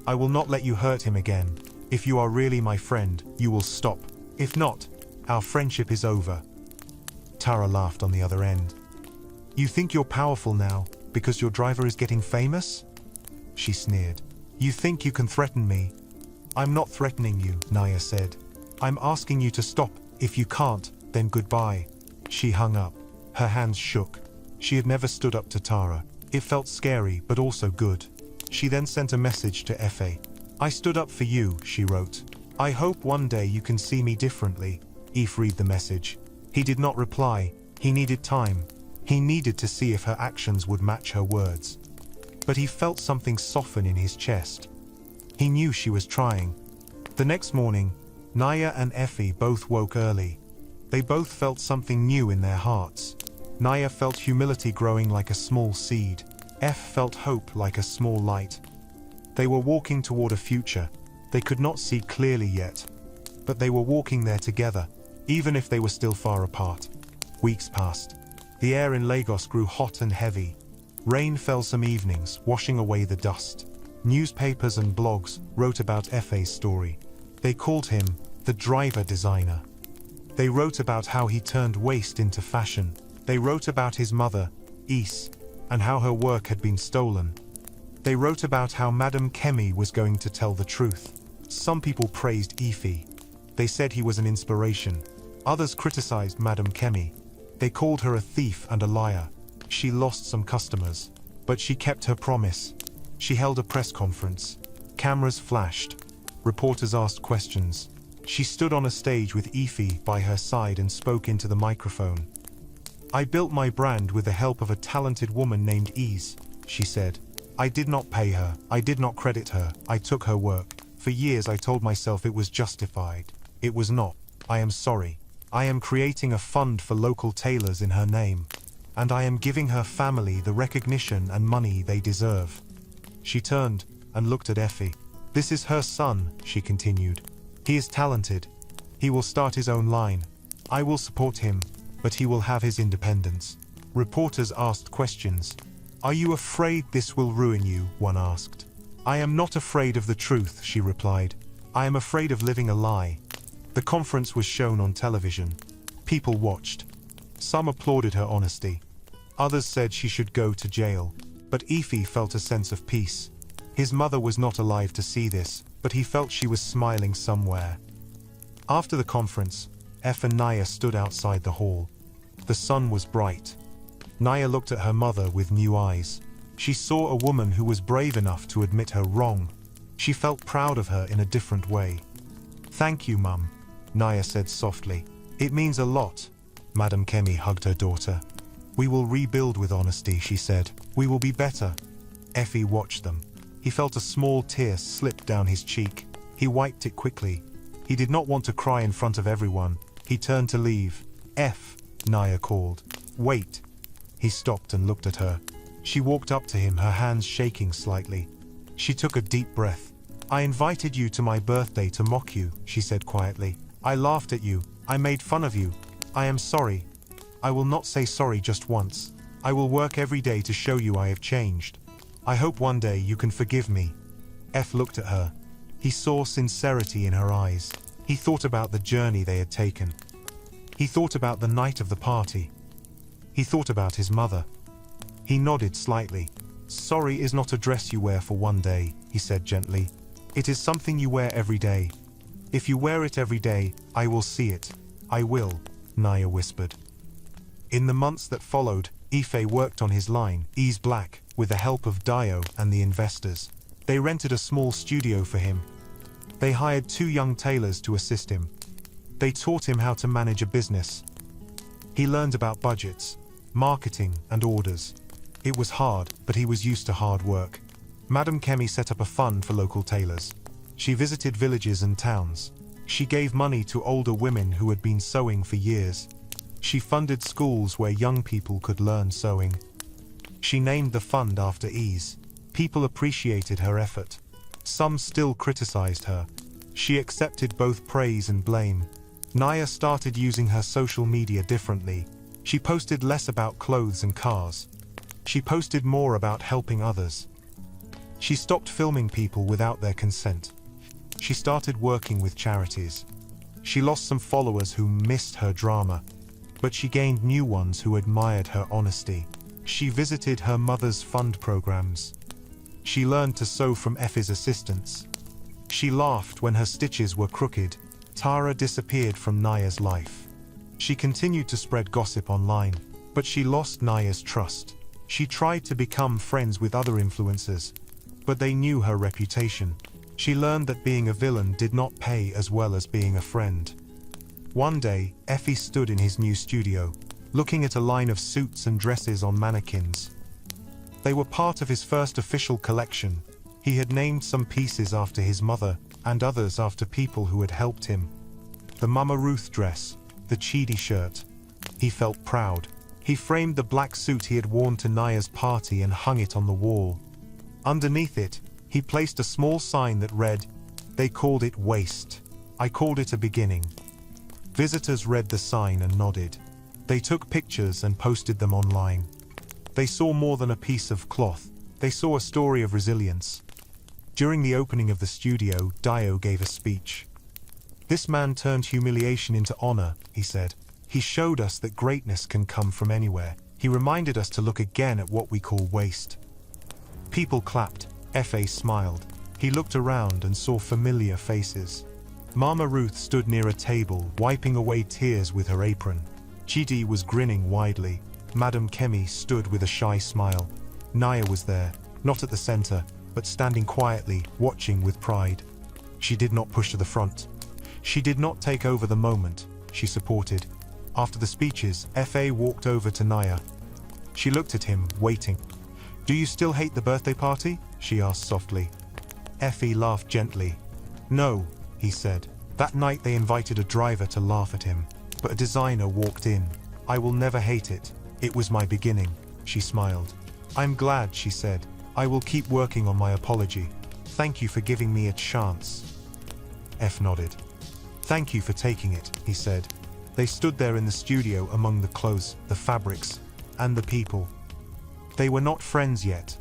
I will not let you hurt him again. If you are really my friend, you will stop. If not, our friendship is over." Tara laughed on the other end. "You think you're powerful now because your driver is getting famous?" She sneered. "You think you can threaten me?" "I'm not threatening you," Naya said. "I'm asking you to stop. If you can't, then goodbye." She hung up. Her hands shook. She had never stood up to Tara. It felt scary, but also good. She then sent a message to Efe. "I stood up for you," she wrote. "I hope one day you can see me differently." Aoife read the message. He did not reply. He needed time. He needed to see if her actions would match her words. But he felt something soften in his chest. He knew she was trying. The next morning, Naya and Efe both woke early. They both felt something new in their hearts. Naya felt humility growing like a small seed. Efe felt hope like a small light. They were walking toward a future. They could not see clearly yet, but they were walking there together, even if they were still far apart. Weeks passed. The air in Lagos grew hot and heavy. Rain fell some evenings, washing away the dust. Newspapers and blogs wrote about Efe's story. They called him the driver designer. They wrote about how he turned waste into fashion. They wrote about his mother, Aoife, and how her work had been stolen. They wrote about how Madame Kemi was going to tell the truth. Some people praised Aoife. They said he was an inspiration. Others criticized Madame Kemi. They called her a thief and a liar. She lost some customers, but she kept her promise. She held a press conference. Cameras flashed. Reporters asked questions. She stood on a stage with Aoife by her side and spoke into the microphone. "I built my brand with the help of a talented woman named Ease," she said. "I did not pay her. I did not credit her. I took her work. For years I told myself it was justified. It was not. I am sorry. I am creating a fund for local tailors in her name, and I am giving her family the recognition and money they deserve." She turned and looked at Efe. "This is her son," she continued. "He is talented. He will start his own line. I will support him, but he will have his independence." Reporters asked questions. "Are you afraid this will ruin you?" one asked. "I am not afraid of the truth," she replied. "I am afraid of living a lie." The conference was shown on television. People watched. Some applauded her honesty. Others said she should go to jail. But Aoife felt a sense of peace. His mother was not alive to see this, but he felt she was smiling somewhere. After the conference, Efe and Naya stood outside the hall. The sun was bright. Naya looked at her mother with new eyes. She saw a woman who was brave enough to admit her wrong. She felt proud of her in a different way. "Thank you, Mum," Naya said softly. "It means a lot." Madame Kemi hugged her daughter. "We will rebuild with honesty," she said. "We will be better." Efe watched them. He felt a small tear slip down his cheek. He wiped it quickly. He did not want to cry in front of everyone. He turned to leave. "Efe," Naya called. "Wait." He stopped and looked at her. She walked up to him, her hands shaking slightly. She took a deep breath. "I invited you to my birthday to mock you," she said quietly. "I laughed at you. I made fun of you. I am sorry. I will not say sorry just once. I will work every day to show you I have changed. I hope one day you can forgive me." Efe looked at her. He saw sincerity in her eyes. He thought about the journey they had taken. He thought about the night of the party. He thought about his mother. He nodded slightly. "Sorry is not a dress you wear for one day," he said gently. "It is something you wear every day. If you wear it every day, I will see it. I will," Naya whispered. In the months that followed, Aoife worked on his line, Ease Black, with the help of Dio and the investors. They rented a small studio for him. They hired 2 young tailors to assist him. They taught him how to manage a business. He learned about budgets, marketing, and orders. It was hard, but he was used to hard work. Madam Kemi set up a fund for local tailors. She visited villages and towns. She gave money to older women who had been sewing for years. She funded schools where young people could learn sewing. She named the fund after ease. People appreciated her effort. Some still criticized her. She accepted both praise and blame. Naya started using her social media differently. She posted less about clothes and cars. She posted more about helping others. She stopped filming people without their consent. She started working with charities. She lost some followers who missed her drama, but she gained new ones who admired her honesty. She visited her mother's fund programs. She learned to sew from Effie's assistants. She laughed when her stitches were crooked. Tara disappeared from Naya's life. She continued to spread gossip online, but she lost Naya's trust. She tried to become friends with other influencers, but they knew her reputation. She learned that being a villain did not pay as well as being a friend. One day, Effie stood in his new studio, looking at a line of suits and dresses on mannequins. They were part of his first official collection. He had named some pieces after his mother and others after people who had helped him. The Mama Ruth dress, the Chidi shirt. He felt proud. He framed the black suit he had worn to Naya's party and hung it on the wall. Underneath it, he placed a small sign that read, "They called it waste. I called it a beginning." Visitors read the sign and nodded. They took pictures and posted them online. They saw more than a piece of cloth. They saw a story of resilience. During the opening of the studio, Dio gave a speech. "This man turned humiliation into honor," he said. "He showed us that greatness can come from anywhere. He reminded us to look again at what we call waste." People clapped. F.A. smiled. He looked around and saw familiar faces. Mama Ruth stood near a table, wiping away tears with her apron. Chidi was grinning widely. Madam Kemi stood with a shy smile. Naya was there, not at the center, but standing quietly, watching with pride. She did not push to the front. She did not take over the moment. She supported. After the speeches, F.A. walked over to Naya. She looked at him, waiting. "Do you still hate the birthday party?" she asked softly. Effie laughed gently. "No," he said. "That night they invited a driver to laugh at him, but a designer walked in. I will never hate it. It was my beginning." She smiled. "I'm glad," she said. "I will keep working on my apology. Thank you for giving me a chance." F nodded. "Thank you for taking it," he said. They stood there in the studio among the clothes, the fabrics, and the people. They were not friends yet,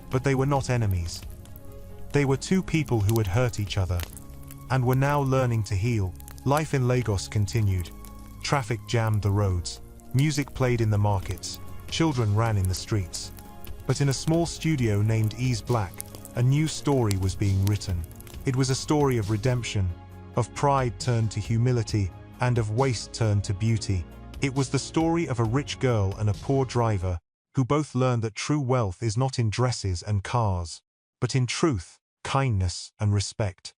but they were not enemies. They were two people who had hurt each other, and were now learning to heal. Life in Lagos continued. Traffic jammed the roads. Music played in the markets. Children ran in the streets. But in a small studio named Ease Black, a new story was being written. It was a story of redemption, of pride turned to humility, and of waste turned to beauty. It was the story of a rich girl and a poor driver, who both learned that true wealth is not in dresses and cars, but in truth, kindness, and respect.